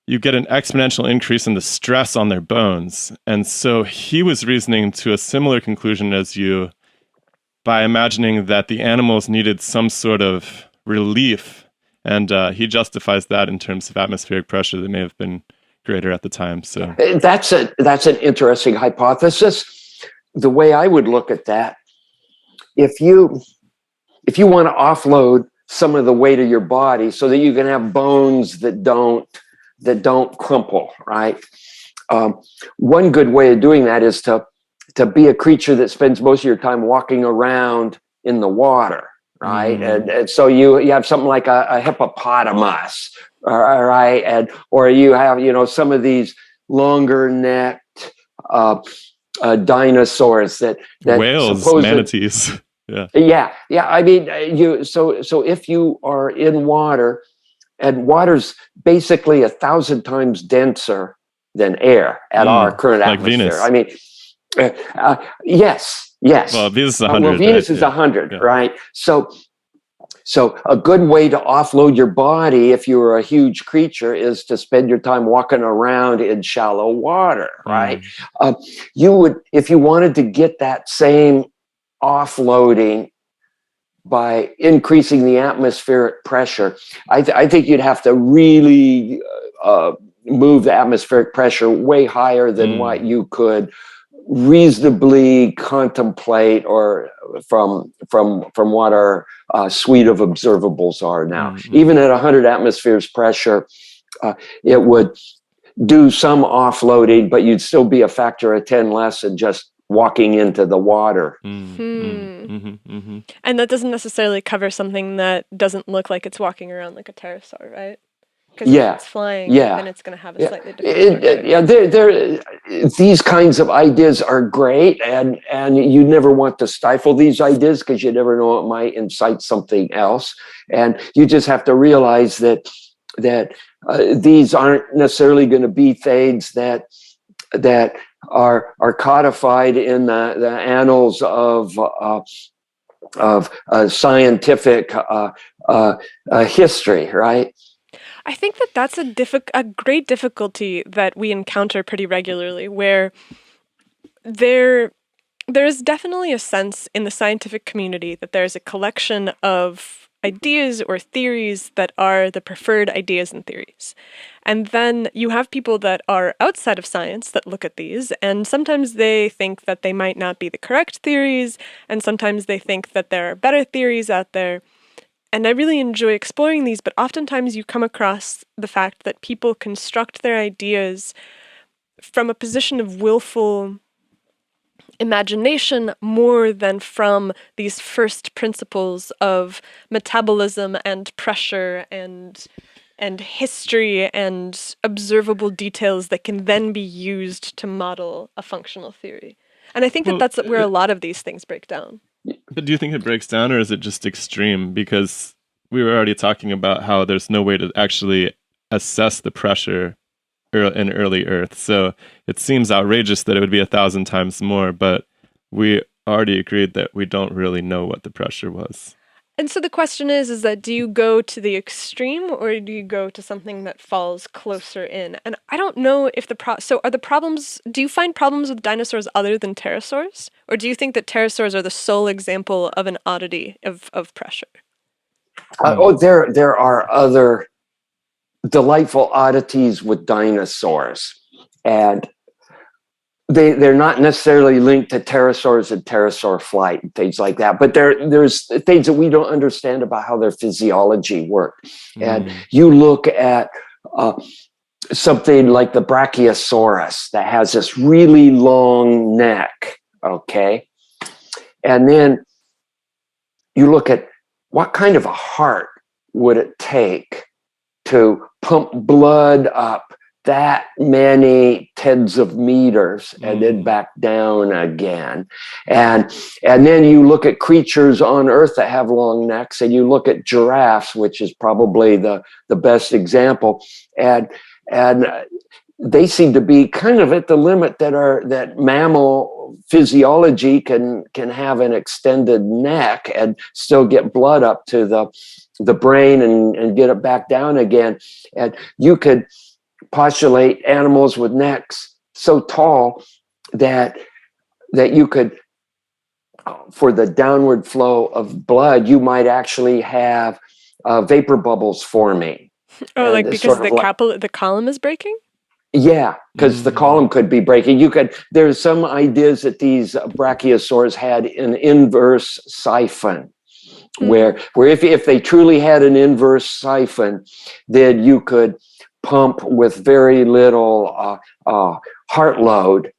Speaker 1: you get an exponential increase in the stress on their bones. And so he was reasoning to a similar conclusion as you by imagining that the animals needed some sort of relief. And he justifies that in terms of atmospheric pressure that may have been greater at the time. So
Speaker 3: that's an interesting hypothesis. The way I would look at that, if you want to offload some of the weight of your body so that you can have bones that don't crumple, right? One good way of doing that is to be a creature that spends most of your time walking around in the water, right? And so you have something like a hippopotamus, all right? Or you have, some of these longer necked dinosaurs that
Speaker 1: whales, manatees.
Speaker 3: Yeah. I mean, so if you are in water, and water's basically 1,000 times denser than air at our current atmosphere.
Speaker 1: Venus.
Speaker 3: I mean, yes.
Speaker 1: Well, Venus is 100.
Speaker 3: Venus is 100, right? So a good way to offload your body, if you were a huge creature, is to spend your time walking around in shallow water, right? You would, if you wanted to get that same offloading by increasing the atmospheric pressure, I think you'd have to really move the atmospheric pressure way higher than what you could reasonably contemplate or from what our suite of observables are now.
Speaker 1: Mm-hmm.
Speaker 3: Even at 100 atmospheres pressure, it would do some offloading, but you'd still be a factor of 10 less than just walking into the water.
Speaker 1: Mm-hmm.
Speaker 2: And that doesn't necessarily cover something that doesn't look like it's walking around like a pterosaur, right? Because if it's flying, then it's going to have a slightly different structure.
Speaker 3: These kinds of ideas are great, and you never want to stifle these ideas because you never know it might incite something else. And you just have to realize that these aren't necessarily going to be things that are codified in the annals of scientific history, right?
Speaker 2: I think that that's a great difficulty that we encounter pretty regularly, where there is definitely a sense in the scientific community that there's a collection of ideas or theories that are the preferred ideas and theories. And then you have people that are outside of science that look at these, and sometimes they think that they might not be the correct theories, and sometimes they think that there are better theories out there. And I really enjoy exploring these, but oftentimes you come across the fact that people construct their ideas from a position of willful imagination more than from these first principles of metabolism and pressure and history and observable details that can then be used to model a functional theory. And I think that's where a lot of these things break down.
Speaker 1: But do you think it breaks down, or is it just extreme? Because we were already talking about how there's no way to actually assess the pressure in early Earth. So it seems outrageous that it would be 1,000 times more, but we already agreed that we don't really know what the pressure was.
Speaker 2: And so the question is that do you go to the extreme or do you go to something that falls closer in? And I don't know if so are the problems, do you find problems with dinosaurs other than pterosaurs? Or do you think that pterosaurs are the sole example of an oddity of pressure?
Speaker 3: There are other delightful oddities with dinosaurs, and they're not necessarily linked to pterosaurs and pterosaur flight and things like that, but there's things that we don't understand about how their physiology worked. And you look at something like the brachiosaurus that has this really long neck, okay? And then you look at what kind of a heart would it take to pump blood up that many tens of meters and then back down again. And then you look at creatures on Earth that have long necks, and you look at giraffes, which is probably the best example. And they seem to be kind of at the limit that mammal physiology can have an extended neck and still get blood up to the brain and get it back down again. And you could postulate animals with necks so tall that you could, for the downward flow of blood, you might actually have vapor bubbles forming.
Speaker 2: Oh, like because the column is breaking?
Speaker 3: Yeah, because the column could be breaking. There's some ideas that these brachiosaurs had an inverse siphon, where if they truly had an inverse siphon, then you could pump with very little heart load.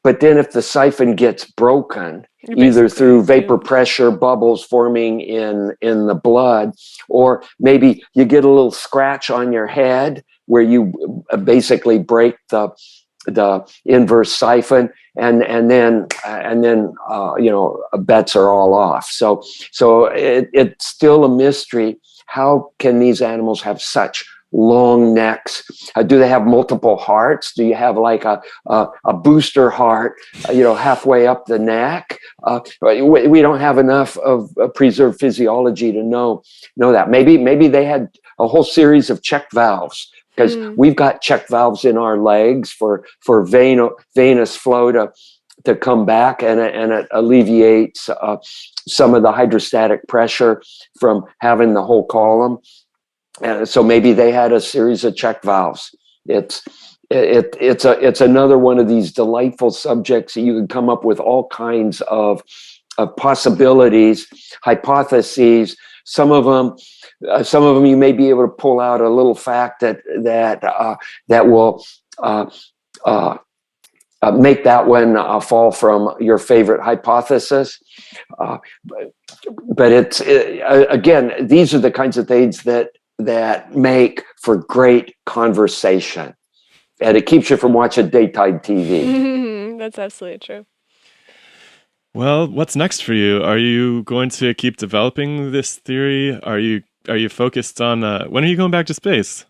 Speaker 3: But then if the siphon gets broken, either through vapor pressure bubbles forming in the blood, or maybe you get a little scratch on your head where you basically break the inverse siphon, and then bets are all off. So it's still a mystery. How can these animals have such long necks? Do they have multiple hearts? Do you have like a booster heart, halfway up the neck? We don't have enough of preserved physiology to know that. Maybe they had a whole series of check valves, because we've got check valves in our legs for venous flow to come back, and it alleviates some of the hydrostatic pressure from having the whole column. So maybe they had a series of check valves. it's another one of these delightful subjects that you can come up with all kinds of possibilities, hypotheses. Some of them you may be able to pull out a little fact that will make that one fall from your favorite hypothesis. But again, these are the kinds of things that make for great conversation, and it keeps you from watching daytime TV.
Speaker 2: That's absolutely true.
Speaker 1: Well, what's next for you? Are you going to keep developing this theory? Are you focused on when are you going back to space?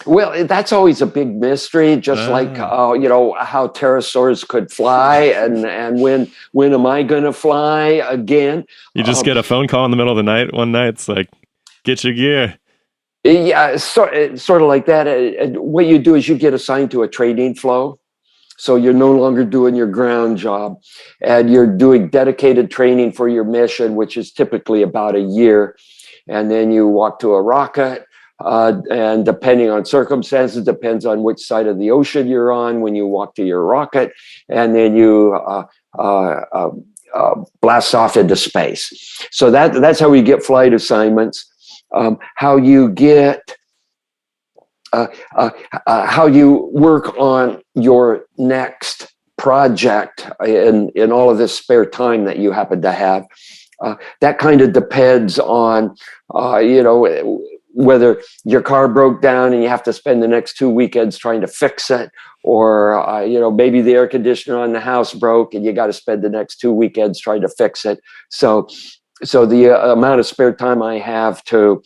Speaker 3: Well, that's always a big mystery, just like how pterosaurs could fly, and when am I going to fly again?
Speaker 1: You just get a phone call in the middle of the night. One night, it's like, get your gear.
Speaker 3: Yeah, sort of like that. What you do is you get assigned to a training flow. So you're no longer doing your ground job, and you're doing dedicated training for your mission, which is typically about a year. And then you walk to a rocket, and depending on circumstances, depends on which side of the ocean you're on when you walk to your rocket, and then you blast off into space. So that's how we get flight assignments. How you get how you work on your next project in all of this spare time that you happen to have. That kind of depends on, whether your car broke down and you have to spend the next 2 weekends trying to fix it, or, maybe the air conditioner on the house broke and you got to spend the next 2 weekends trying to fix it. So the amount of spare time I have to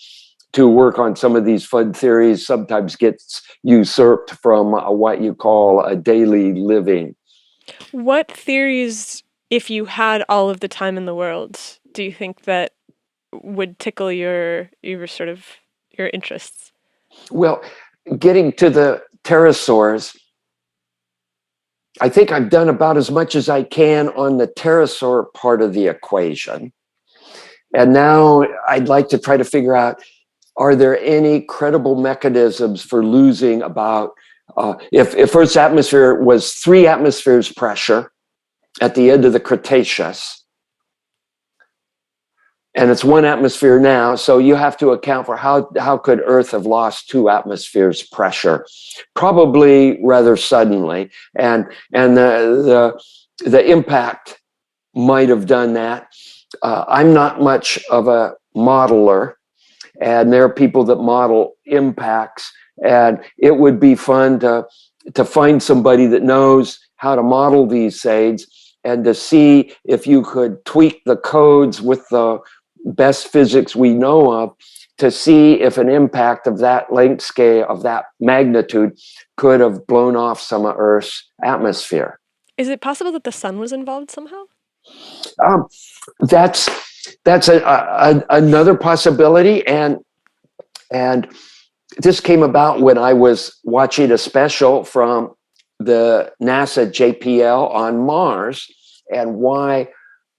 Speaker 3: work on some of these fun theories sometimes gets usurped from what you call a daily living.
Speaker 2: What theories, if you had all of the time in the world, do you think that would tickle your sort of your interests?
Speaker 3: Well, getting to the pterosaurs, I think I've done about as much as I can on the pterosaur part of the equation. And now I'd like to try to figure out, are there any credible mechanisms for losing about, if Earth's atmosphere was 3 atmospheres pressure at the end of the Cretaceous, and it's 1 atmosphere now, so you have to account for how could Earth have lost 2 atmospheres pressure? Probably rather suddenly, and the impact might have done that. I'm not much of a modeler, and there are people that model impacts, and it would be fun to find somebody that knows how to model these things and to see if you could tweak the codes with the best physics we know of to see if an impact of that length scale, of that magnitude, could have blown off some of Earth's atmosphere.
Speaker 2: Is it possible that the sun was involved somehow?
Speaker 3: That's another possibility, and this came about when I was watching a special from the NASA JPL on Mars, and why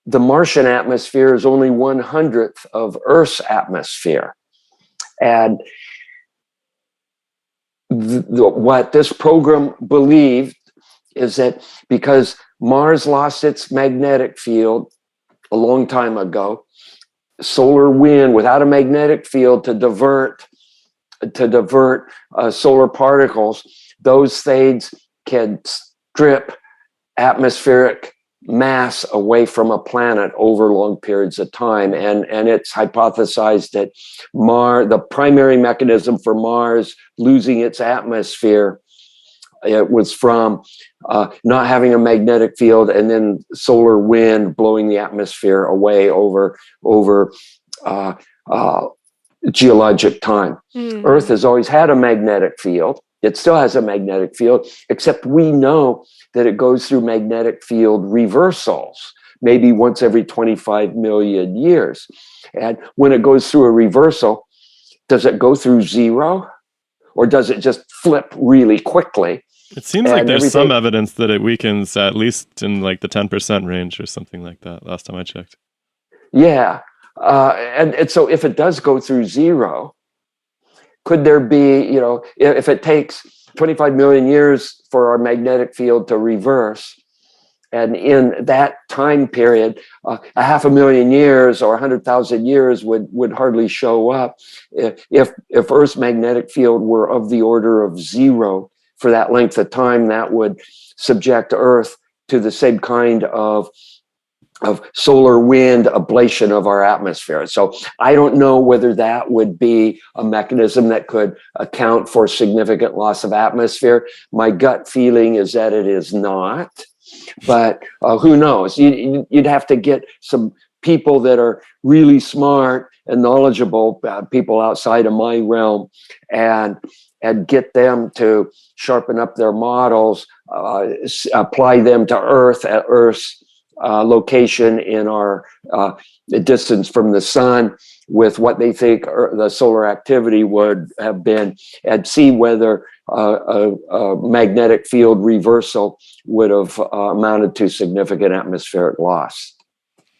Speaker 3: the Martian atmosphere is only 1/100th of Earth's atmosphere. And what this program believed is that because Mars lost its magnetic field a long time ago, solar wind without a magnetic field to divert solar particles, those things can strip atmospheric mass away from a planet over long periods of time. And it's hypothesized that the primary mechanism for Mars losing its atmosphere, it was from not having a magnetic field, and then solar wind blowing the atmosphere away over geologic time. Mm-hmm. Earth has always had a magnetic field. It still has a magnetic field, except we know that it goes through magnetic field reversals, maybe once every 25 million years. And when it goes through a reversal, does it go through zero? Or does it just flip really quickly?
Speaker 1: It seems like there's some evidence that it weakens at least in like the 10% range or something like that, last time I checked.
Speaker 3: Yeah. And so if it does go through zero, could there be, if it takes 25 million years for our magnetic field to reverse. And in that time period, 500,000 years or 100,000 years would hardly show up. If Earth's magnetic field were of the order of 0 for that length of time, that would subject Earth to the same kind of solar wind ablation of our atmosphere. So I don't know whether that would be a mechanism that could account for significant loss of atmosphere. My gut feeling is that it is not. But who knows? You'd have to get some people that are really smart and knowledgeable, people outside of my realm, and get them to sharpen up their models, apply them to Earth at Earth's location in our distance from the sun with what they think the solar activity would have been, and see whether a magnetic field reversal would have amounted to significant atmospheric loss.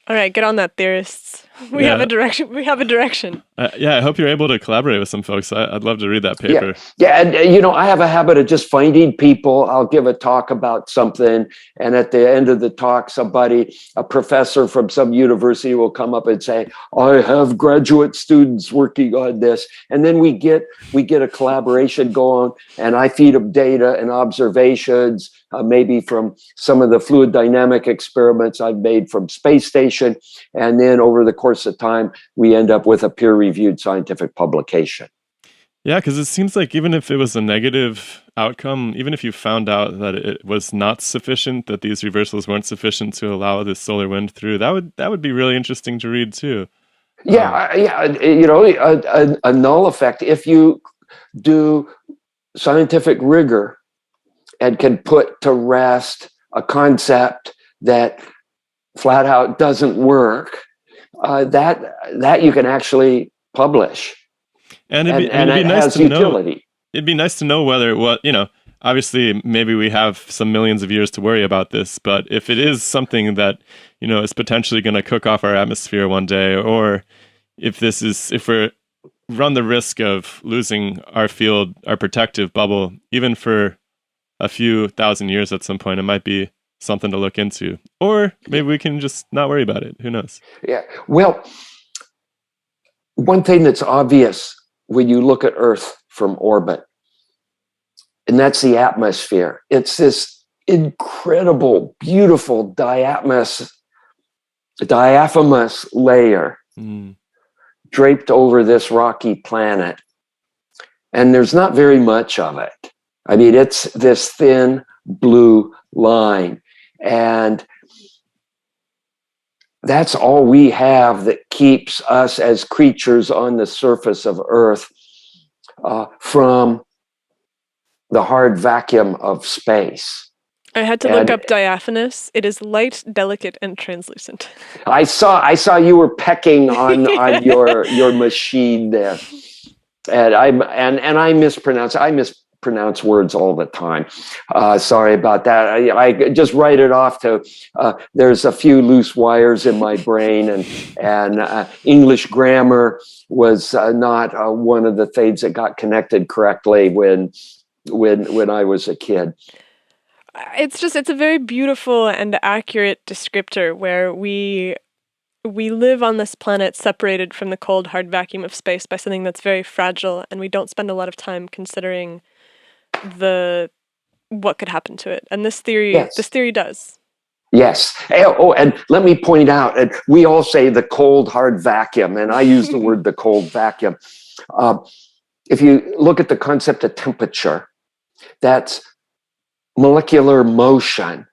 Speaker 2: All right, get on that, theorists. We have a direction. We have a direction.
Speaker 1: I hope you're able to collaborate with some folks. I'd love to read that paper.
Speaker 3: Yeah, and I have a habit of just finding people. I'll give a talk about something, and at the end of the talk, a professor from some university will come up and say, "I have graduate students working on this," and then we get a collaboration going, and I feed them data and observations, maybe from some of the fluid dynamic experiments I've made from space station, and then over the course of time, we end up with a peer-reviewed scientific publication.
Speaker 1: Yeah, because it seems like even if it was a negative outcome, even if you found out that it was not sufficient, that these reversals weren't sufficient to allow this solar wind through, that would be really interesting to read too.
Speaker 3: A null effect, if you do scientific rigor and can put to rest a concept that flat out doesn't work, that you can actually publish.
Speaker 1: And it'd be nice to know. It'd be nice to know whether obviously maybe we have some millions of years to worry about this, but if it is something that, is potentially going to cook off our atmosphere one day, or if we run the risk of losing our field, our protective bubble, even for a few thousand years at some point, it might be something to look into. Or maybe we can just not worry about it. Who knows?
Speaker 3: Yeah. Well, one thing that's obvious when you look at Earth from orbit, and that's the atmosphere. It's this incredible, beautiful diaphanous layer draped over this rocky planet. And there's not very much of it. I mean, it's this thin blue line. And that's all we have that keeps us as creatures on the surface of Earth from the hard vacuum of space.
Speaker 2: I had to look up diaphanous. It is light, delicate, and translucent.
Speaker 3: I saw you were pecking on your machine there, and I mispronounce words all the time. Sorry about that. I just write it off to there's a few loose wires in my brain, and English grammar was not one of the things that got connected correctly when I was a kid.
Speaker 2: It's a very beautiful and accurate descriptor where we live on this planet separated from the cold, hard vacuum of space by something that's very fragile, and we don't spend a lot of time considering what could happen to it. And this theory does. Yes.
Speaker 3: Oh, and let me point out, and we all say the cold, hard vacuum, and I use the word the cold vacuum. If you look at the concept of temperature, that's molecular motion.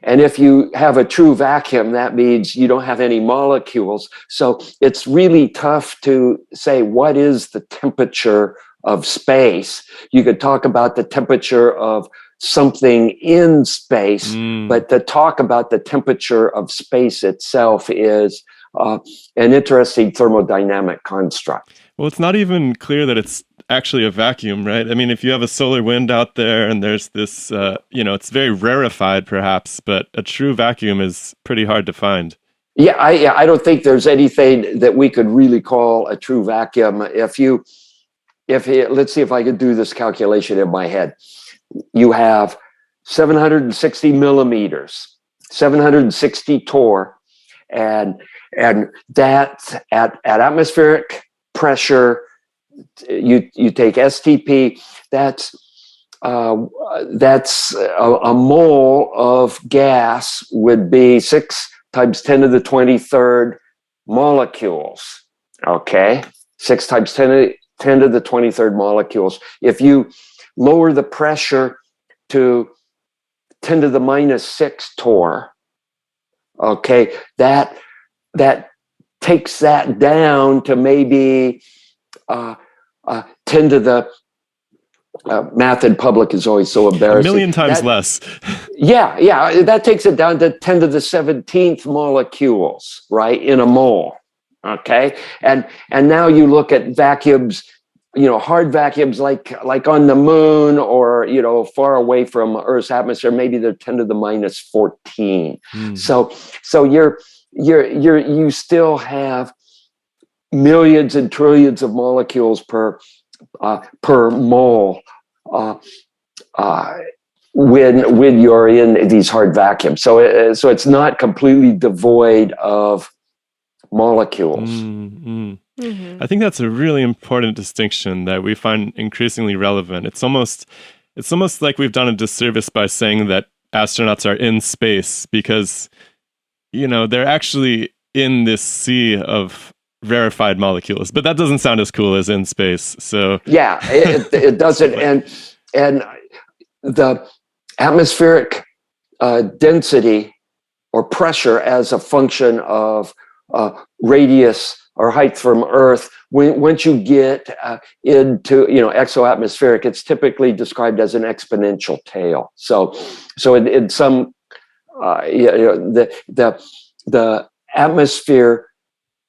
Speaker 3: And if you have a true vacuum, that means you don't have any molecules. So it's really tough to say what is the temperature of space. You could talk about the temperature of something in space, but to talk about the temperature of space itself is an interesting thermodynamic construct.
Speaker 1: Well, it's not even clear that it's actually a vacuum, right? I mean, if you have a solar wind out there and there's this, it's very rarefied perhaps, but a true vacuum is pretty hard to find.
Speaker 3: Yeah, I don't think there's anything that we could really call a true vacuum. If you let's see if I could do this calculation in my head. You have 760 millimeters, 760 torr, and that at atmospheric pressure, you take STP. That's a mole of gas would be 6 times 10 to the 23rd molecules. Okay, 6 times 10 to the 23rd molecules. If you lower the pressure to 10 to the minus 6 torr, okay, that takes that down to maybe 10 to the math in public is always so embarrassing.
Speaker 1: A million times less.
Speaker 3: Yeah, that takes it down to 10 to the 17th molecules, right, in a mole. Okay, and now you look at vacuums, hard vacuums like on the moon or far away from Earth's atmosphere. Maybe they're 10 to the minus 14. So you still have millions and trillions of molecules per mole when you're in these hard vacuums. So it's not completely devoid of molecules.
Speaker 2: Mm-hmm.
Speaker 1: I think that's a really important distinction that we find increasingly relevant. It's almost like we've done a disservice by saying that astronauts are in space because they're actually in this sea of rarefied molecules, but that doesn't sound as cool as in space. So
Speaker 3: yeah, it doesn't. And the atmospheric density or pressure as a function of radius or height from Earth, once you get into exoatmospheric, it's typically described as an exponential tail. So in some the atmosphere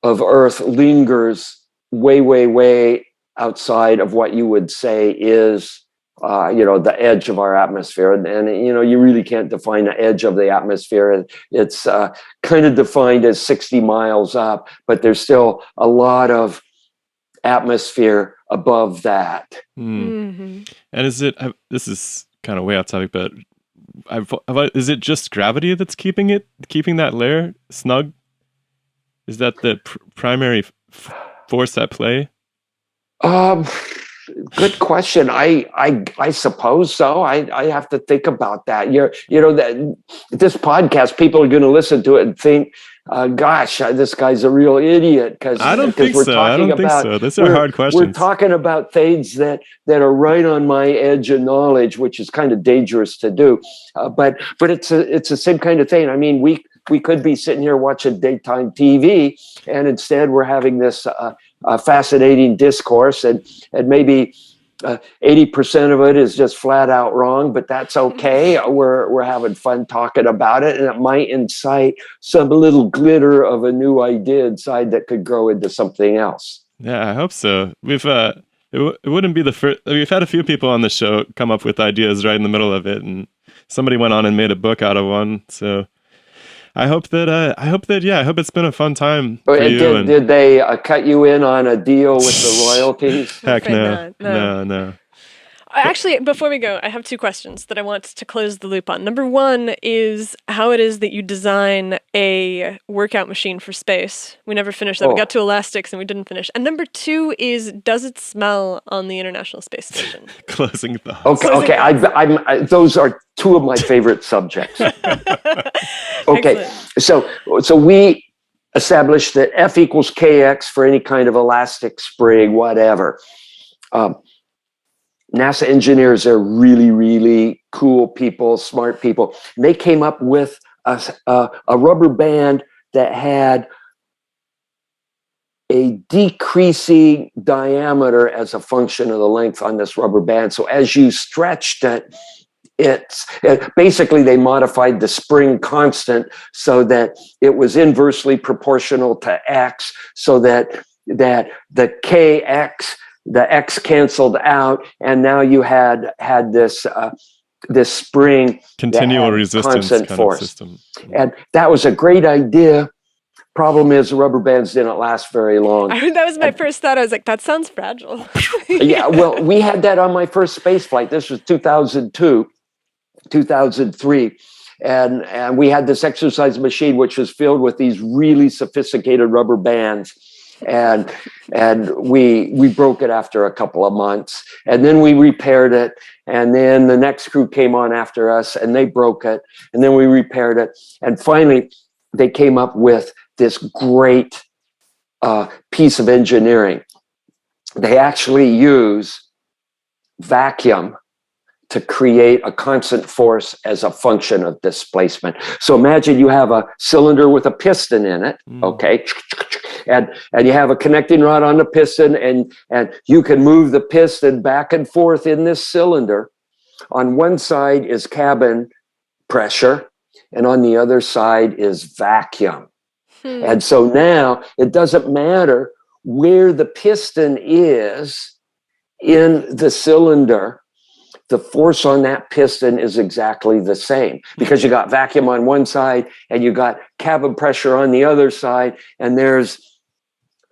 Speaker 3: of Earth lingers way outside of what you would say is the edge of our atmosphere, and you really can't define the edge of the atmosphere. It's kind of defined as 60 miles up, but there's still a lot of atmosphere above that.
Speaker 2: Mm-hmm.
Speaker 1: And this is kind of way off topic, but is it just gravity that's keeping that layer snug? Is that the primary force at play?
Speaker 3: Good question. I suppose so. I have to think about that. That this podcast, people are going to listen to it and think, "Gosh, this guy's a real idiot." Because
Speaker 1: I don't think so. I don't think so. These are hard questions.
Speaker 3: We're talking about things that are right on my edge of knowledge, which is kind of dangerous to do. But it's the same kind of thing. I mean, we could be sitting here watching daytime TV, and instead we're having this fascinating discourse, and maybe 80% of it is just flat out wrong, but that's okay. We're having fun talking about it, and it might incite some little glitter of a new idea inside that could grow into something else.
Speaker 1: Yeah, I hope so. It wouldn't be the first. We've had a few people on the show come up with ideas right in the middle of it, and somebody went on and made a book out of one. So I hope it's been a fun time for you.
Speaker 3: Did they cut you in on a deal with the royalties?
Speaker 1: Heck no.
Speaker 2: Actually, before we go, I have 2 questions that I want to close the loop on. Number 1 is how it is that you design a workout machine for space. We never finished that. We got to elastics and we didn't finish. And number 2 is, does it smell on the International Space Station?
Speaker 1: Closing thoughts.
Speaker 3: Okay. I'm those are 2 of my favorite subjects. Okay, so we established that F equals KX for any kind of elastic spring, whatever. NASA engineers are really, really cool people, smart people. And they came up with a rubber band that had a decreasing diameter as a function of the length on this rubber band. So as you stretched it, basically they modified the spring constant so that it was inversely proportional to X, so that the KX, the X canceled out, and now you had this spring
Speaker 1: continual resistance kind of system.
Speaker 3: And that was a great idea, Problem is, the rubber bands didn't last very long.
Speaker 2: That was my first thought. I was like, that sounds fragile.
Speaker 3: Yeah, well, we had that on my first space flight. This was 2002, 2003. And we had this exercise machine, which was filled with these really sophisticated rubber bands. And we broke it after a couple of months. And then we repaired it. And then the next crew came on after us and they broke it. And then we repaired it. And finally, they came up with this great piece of engineering. They actually use vacuum to create a constant force as a function of displacement. So imagine you have a cylinder with a piston in it, okay? And you have a connecting rod on the piston, and you can move the piston back and forth in this cylinder. On one side is cabin pressure, and on the other side is vacuum. And so now it doesn't matter where the piston is in the cylinder, the force on that piston is exactly the same because you got vacuum on one side and you got cabin pressure on the other side, and there's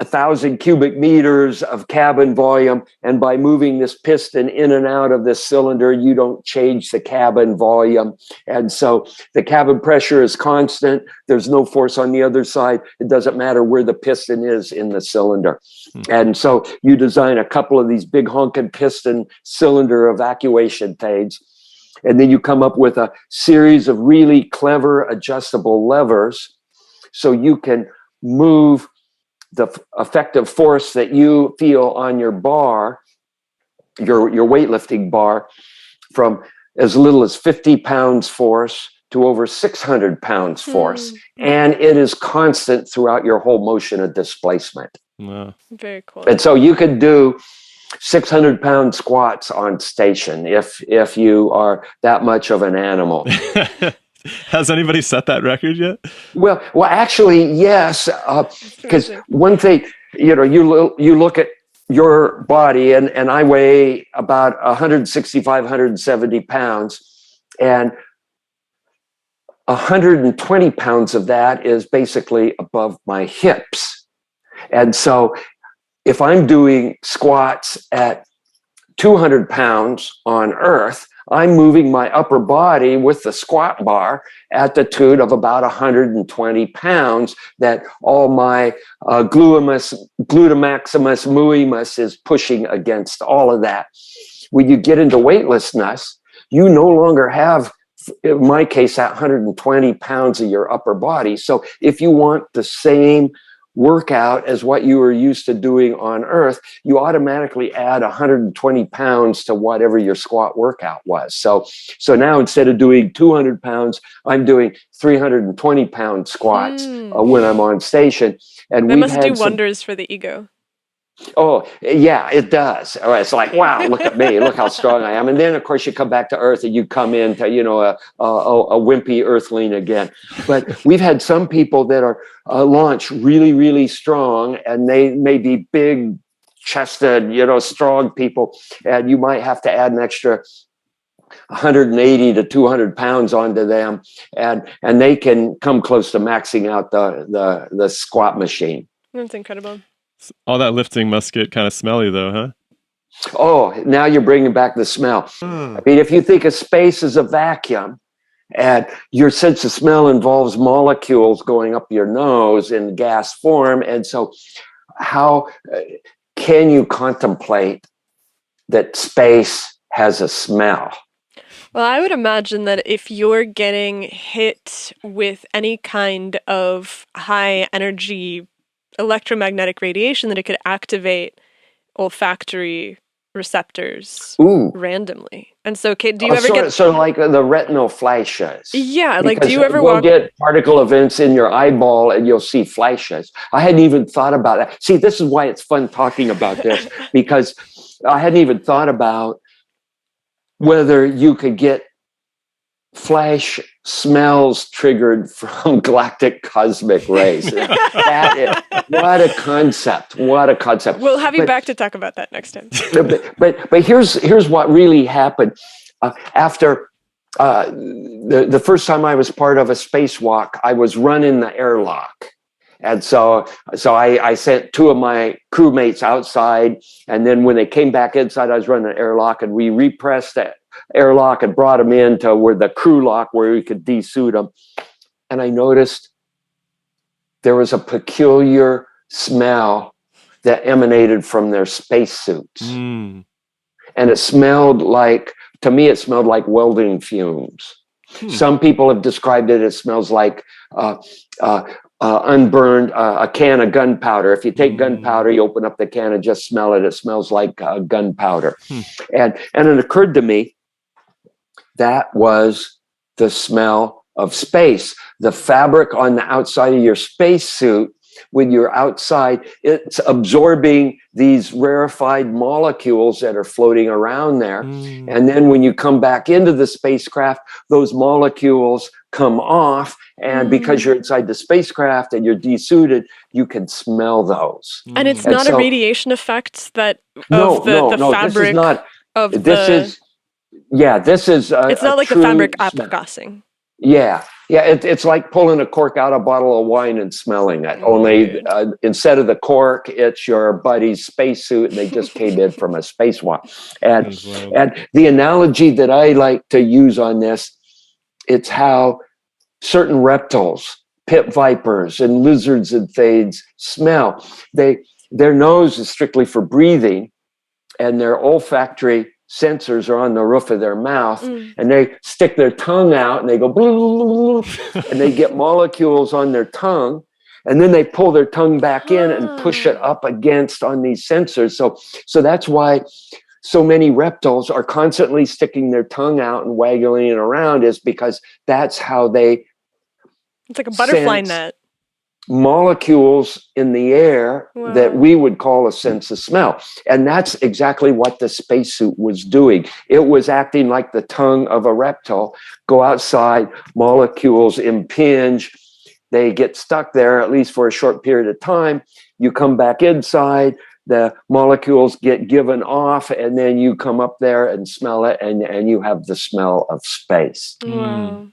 Speaker 3: 1,000 cubic meters of cabin volume. And by moving this piston in and out of this cylinder, you don't change the cabin volume. And so the cabin pressure is constant. There's no force on the other side. It doesn't matter where the piston is in the cylinder. And so you design a couple of these big honking piston cylinder evacuation things. And then you come up with a series of really clever adjustable levers so you can move the effective force that you feel on your bar, your weightlifting bar, from as little as 50 pounds force to over 600 pounds force. And it is constant throughout your whole motion of displacement.
Speaker 1: Wow.
Speaker 2: Very cool.
Speaker 3: And so you could do 600-pound squats on station if you are that much of an animal.
Speaker 1: Has anybody set that record yet?
Speaker 3: Well, actually, yes. Because one thing, you look at your body, and I weigh about 165, 170 pounds, and 120 pounds of that is basically above my hips. And so if I'm doing squats at 200 pounds on Earth, I'm moving my upper body with the squat bar at the tune of about 120 pounds that all my glutamaximus, muimus is pushing against all of that. When you get into weightlessness, you no longer have, in my case, that 120 pounds of your upper body. So if you want the same workout as what you were used to doing on Earth, you automatically add 120 pounds to whatever your squat workout was. So now instead of doing 200 pounds, I'm doing 320 pound squats when I'm on station. And
Speaker 2: that must do wonders for the ego.
Speaker 3: Oh, yeah, it does. It's like, wow, look at me, look how strong I am. And then, of course, you come back to Earth and you come into, a wimpy Earthling again. But we've had some people that are launched really, really strong, and they may be big chested, strong people. And you might have to add an extra 180 to 200 pounds onto them. And they can come close to maxing out the squat machine.
Speaker 2: That's incredible.
Speaker 1: All that lifting must get kind of smelly, though, huh?
Speaker 3: Oh, now you're bringing back the smell. I mean, if you think of space as a vacuum, and your sense of smell involves molecules going up your nose in gas form, and so how can you contemplate that space has a smell?
Speaker 2: Well, I would imagine that if you're getting hit with any kind of high energy electromagnetic radiation, that it could activate olfactory receptors randomly. And so, do you ever get
Speaker 3: sort of like the retinal flashes?
Speaker 2: Yeah, like do you ever
Speaker 3: you'll get particle events in your eyeball and you'll see flashes. I hadn't even thought about that. See, this is why it's fun talking about this, because I hadn't even thought about whether you could get flash smells triggered from galactic cosmic rays. What a concept. What a concept.
Speaker 2: We'll have you back to talk about that next time.
Speaker 3: But here's what really happened. After the first time I was part of a spacewalk, I was running the airlock. And so I sent two of my crewmates outside, and then when they came back inside, I was running an airlock, and we repressed that airlock and brought them into where the crew lock where we could desuit them. And I noticed there was a peculiar smell that emanated from their spacesuits. And it smelled like, to me, it smelled like welding fumes. Some people have described it, it smells like unburned, a can of gunpowder. If you take gunpowder, you open up the can and just smell it, it smells like gunpowder. And it occurred to me that was the smell of space. The fabric on the outside of your spacesuit, when you're outside, it's absorbing these rarefied molecules that are floating around there. And then when you come back into the spacecraft, those molecules come off. And because you're inside the spacecraft and you're desuited, you can smell those.
Speaker 2: And it's not a radiation effect that the fabric
Speaker 3: this is not,
Speaker 2: of
Speaker 3: this
Speaker 2: the...
Speaker 3: is, yeah, this is
Speaker 2: it's not like the fabric abgassing.
Speaker 3: Yeah. It's like pulling a cork out of a bottle of wine and smelling it. Only instead of the cork, it's your buddy's spacesuit, and they just came in from a spacewalk. And the analogy that I like to use on this, it's how certain reptiles, pit vipers and lizards and things smell. Their nose is strictly for breathing, and their olfactory sensors are on the roof of their mouth, and they stick their tongue out and they go and they get molecules on their tongue, and then they pull their tongue back in and push it up against on these sensors. So that's why so many reptiles are constantly sticking their tongue out and waggling it around, is because that's how they
Speaker 2: it's like a butterfly net.
Speaker 3: Molecules in the air that we would call a sense of smell. And that's exactly what the spacesuit was doing. It was acting like the tongue of a reptile. Go outside, molecules impinge, they get stuck there, at least for a short period of time. You come back inside, the molecules get given off, and then you come up there and smell it, and you have the smell of space.
Speaker 2: Wow.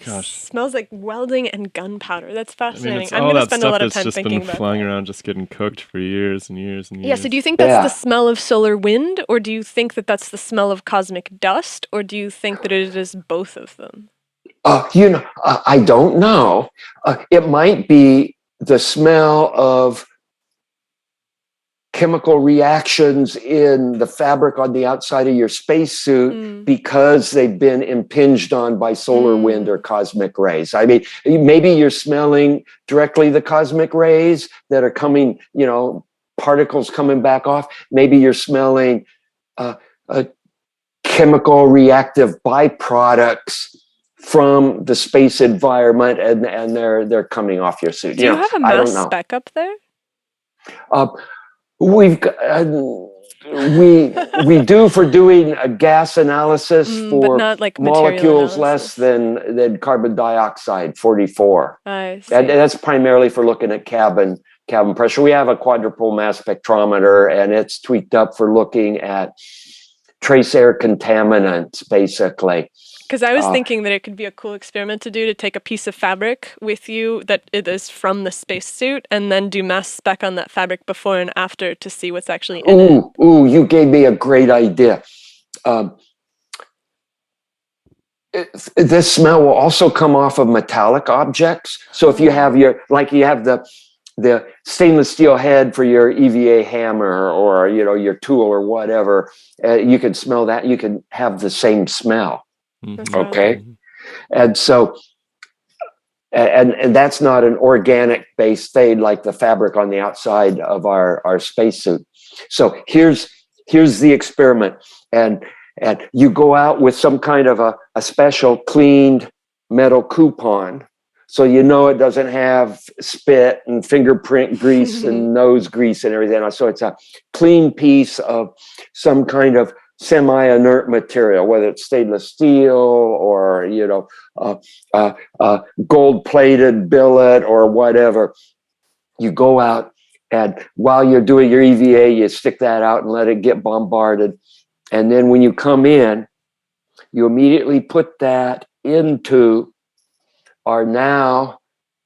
Speaker 1: Gosh.
Speaker 2: Smells like welding and gunpowder. That's fascinating.
Speaker 1: I mean,
Speaker 2: I'm going to spend a lot of time thinking about
Speaker 1: just been flying around, just getting cooked for years and years and years.
Speaker 2: Yeah, so do you think that's the smell of solar wind, or do you think that that's the smell of cosmic dust, or do you think that it is both of them?
Speaker 3: I don't know. It might be the smell of chemical reactions in the fabric on the outside of your spacesuit because they've been impinged on by solar wind or cosmic rays. I mean, maybe you're smelling directly the cosmic rays that are coming, particles coming back off. Maybe you're smelling chemical reactive byproducts from the space environment, and they're coming off your suit.
Speaker 2: Do you have a mass spec up there?
Speaker 3: We've we do for doing a gas analysis for
Speaker 2: not like
Speaker 3: molecules less than carbon dioxide 44.
Speaker 2: I see.
Speaker 3: And that's primarily for looking at cabin pressure. We have a quadrupole mass spectrometer, and it's tweaked up for looking at trace air contaminants, basically.
Speaker 2: Because I was thinking that it could be a cool experiment to do, to take a piece of fabric with you that it is from the spacesuit, and then do mass spec on that fabric before and after to see what's actually in it.
Speaker 3: Ooh, you gave me a great idea. This smell will also come off of metallic objects. So if you have the stainless steel head for your EVA hammer, or your tool or whatever, you can smell that. You can have the same smell. Okay. And so, and that's not an organic based thing like the fabric on the outside of our spacesuit. So here's the experiment. And you go out with some kind of a special cleaned metal coupon, so it doesn't have spit and fingerprint grease and nose grease and everything. So it's a clean piece of some kind of semi-inert material, whether it's stainless steel or gold-plated billet or whatever. You go out, and while you're doing your EVA, you stick that out and let it get bombarded. And then when you come in, you immediately put that into our now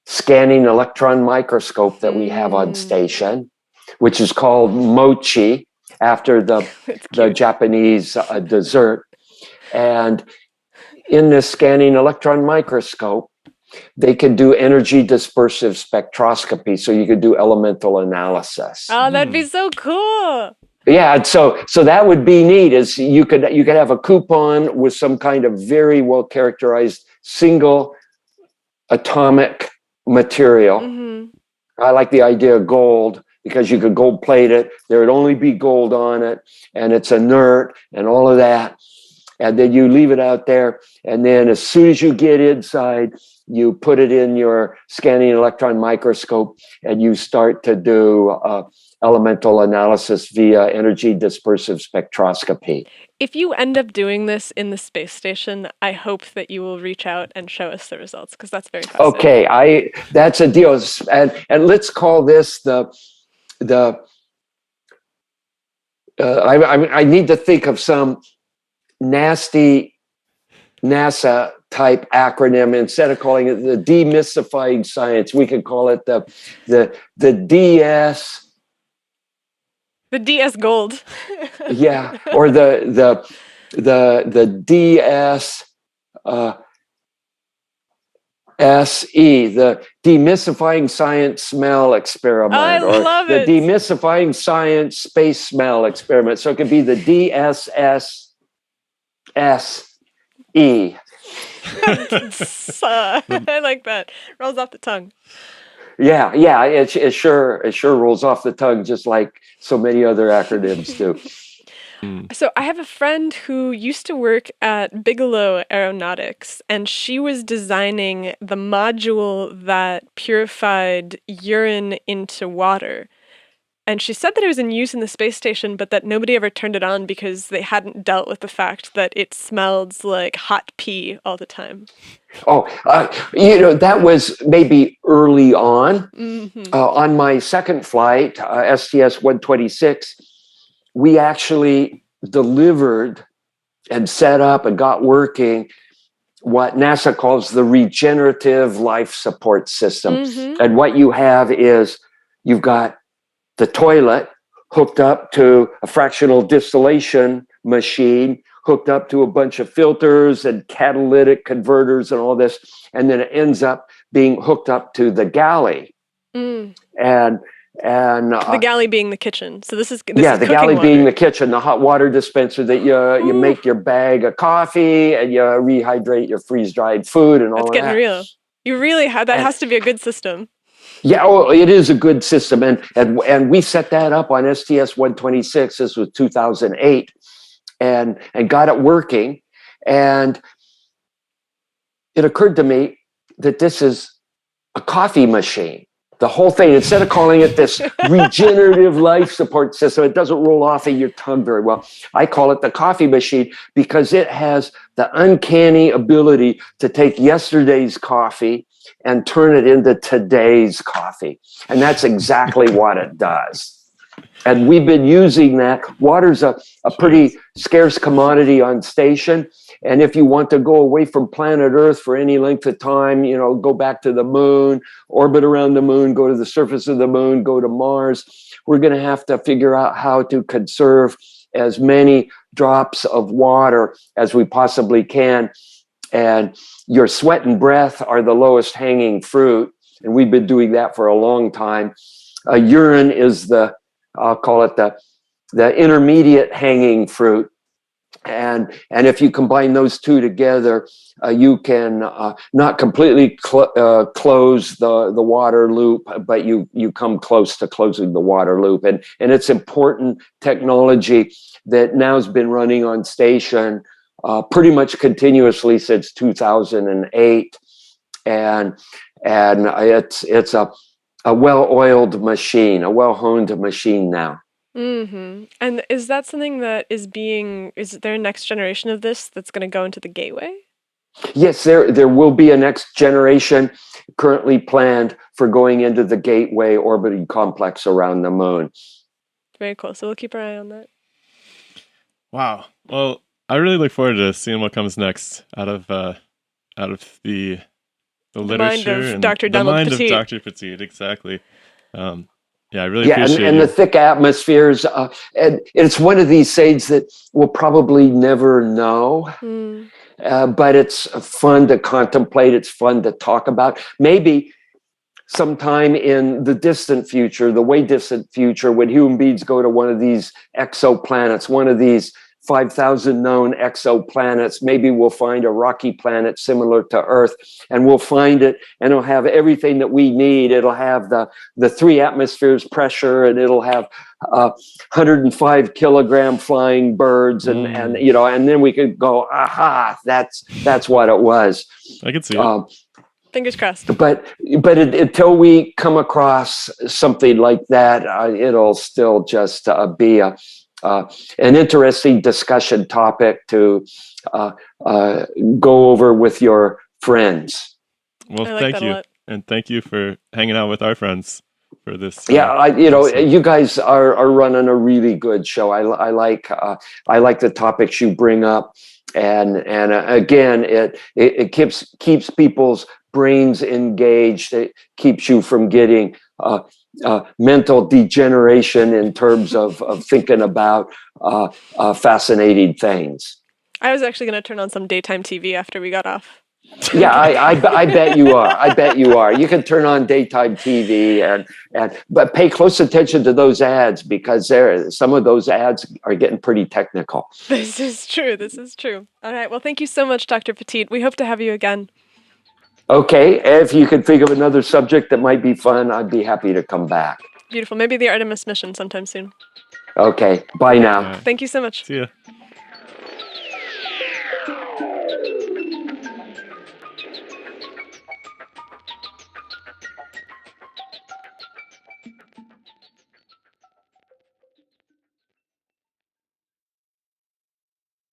Speaker 3: scanning electron microscope that we have on station, which is called mochi, after the Japanese dessert. And in this scanning electron microscope, they can do energy dispersive spectroscopy, so you could do elemental analysis.
Speaker 2: Oh, that'd be so cool.
Speaker 3: Yeah, so that would be neat. Is you could have a coupon with some kind of very well characterized single atomic material. I like the idea of gold, because you could gold plate it. There would only be gold on it, and it's inert and all of that. And then you leave it out there, and then as soon as you get inside, you put it in your scanning electron microscope, and you start to do elemental analysis via energy dispersive spectroscopy.
Speaker 2: If you end up doing this in the space station, I hope that you will reach out and show us the results, because that's very fascinating.
Speaker 3: Okay, that's a deal. And let's call this I need to think of some nasty NASA type acronym. Instead of calling it the demystifying science, we could call it the DS.
Speaker 2: The DS Gold.
Speaker 3: Yeah, or the DS SE, the demystifying science smell experiment,
Speaker 2: I love
Speaker 3: the
Speaker 2: it.
Speaker 3: demystifying science space smell experiment. So it could be the DSSSE.
Speaker 2: I like that. Rolls off the tongue.
Speaker 3: Yeah, it sure rolls off the tongue, just like so many other acronyms do.
Speaker 2: So I have a friend who used to work at Bigelow Aeronautics, and she was designing the module that purified urine into water. And she said that it was in use in the space station, but that nobody ever turned it on because they hadn't dealt with the fact that it smelled like hot pee all the time.
Speaker 3: Oh, that was maybe early on. On my second flight, STS-126, we actually delivered and set up and got working what NASA calls the regenerative life support system. And what you have is you've got the toilet hooked up to a fractional distillation machine, hooked up to a bunch of filters and catalytic converters and all this. And then it ends up being hooked up to the galley. And
Speaker 2: the galley being the kitchen. So this is
Speaker 3: the
Speaker 2: cooking
Speaker 3: galley
Speaker 2: water.
Speaker 3: being the kitchen, the hot water dispenser that you make your bag of coffee and you rehydrate your freeze dried food and all
Speaker 2: That's
Speaker 3: of
Speaker 2: getting
Speaker 3: that.
Speaker 2: real. You really have that. Has to be a good system.
Speaker 3: Yeah, it is a good system, and we set that up on STS-126. This was 2008, and got it working, and it occurred to me that this is a coffee machine. The whole thing, instead of calling it this regenerative life support system, it doesn't roll off of your tongue very well. I call it the coffee machine because it has the uncanny ability to take yesterday's coffee and turn it into today's coffee. And that's exactly what it does. And we've been using that. Water's a pretty scarce commodity on station. And if you want to go away from planet Earth for any length of time, go back to the moon, orbit around the moon, go to the surface of the moon, go to Mars, we're going to have to figure out how to conserve as many drops of water as we possibly can. And your sweat and breath are the lowest hanging fruit. And we've been doing that for a long time. Urine is I'll call it the intermediate hanging fruit. And if you combine those two together, you can not completely close the water loop, but you come close to closing the water loop. And it's important technology that now has been running on station pretty much continuously since 2008. And it's a well-oiled machine, a well-honed machine now.
Speaker 2: And is that something that is there a next generation of this that's going to go into the gateway?
Speaker 3: Yes, there will be a next generation currently planned for going into the gateway orbiting complex around the moon.
Speaker 2: Very cool. So we'll keep our eye on that.
Speaker 1: Wow. Well, I really look forward to seeing what comes next out of the the
Speaker 2: mind
Speaker 1: literature
Speaker 2: of
Speaker 1: and
Speaker 2: Dr.
Speaker 1: the
Speaker 2: Donald
Speaker 1: mind
Speaker 2: Pettit.
Speaker 1: of Dr. Pettit, exactly. Yeah, I really appreciate
Speaker 3: and
Speaker 1: you.
Speaker 3: the thick atmospheres, and it's one of these things that we'll probably never know. But it's fun to contemplate. It's fun to talk about. Maybe sometime in the distant future, the way distant future, when human beings go to one of these exoplanets, one of these 5,000 known exoplanets, maybe we'll find a rocky planet similar to Earth, and we'll find it, and it'll have everything that we need. It'll have the 3 atmospheres pressure, and it'll have 105 kilogram flying birds, and then we could go, aha, that's what it was.
Speaker 1: I can see it.
Speaker 2: Fingers crossed.
Speaker 3: But until we come across something like that, it'll still just be an interesting discussion topic to go over with your friends.
Speaker 1: Well,
Speaker 2: I like
Speaker 1: thank
Speaker 2: that a
Speaker 1: you.
Speaker 2: lot.
Speaker 1: And thank you for hanging out with our friends for this.
Speaker 3: You guys are running a really good show. I like the topics you bring up, and again, it keeps people's brains engaged. It keeps you from getting mental degeneration in terms of thinking about fascinating things.
Speaker 2: I was actually going to turn on some daytime TV after we got off.
Speaker 3: Yeah, I bet you are. I bet you are. You can turn on daytime TV but pay close attention to those ads, because some of those ads are getting pretty technical.
Speaker 2: This is true. All right. Well, thank you so much, Dr. Pettit. We hope to have you again.
Speaker 3: Okay, if you could think of another subject that might be fun, I'd be happy to come back.
Speaker 2: Beautiful. Maybe the Artemis mission sometime soon.
Speaker 3: Okay, bye now.
Speaker 2: Thank you so much.
Speaker 1: See ya.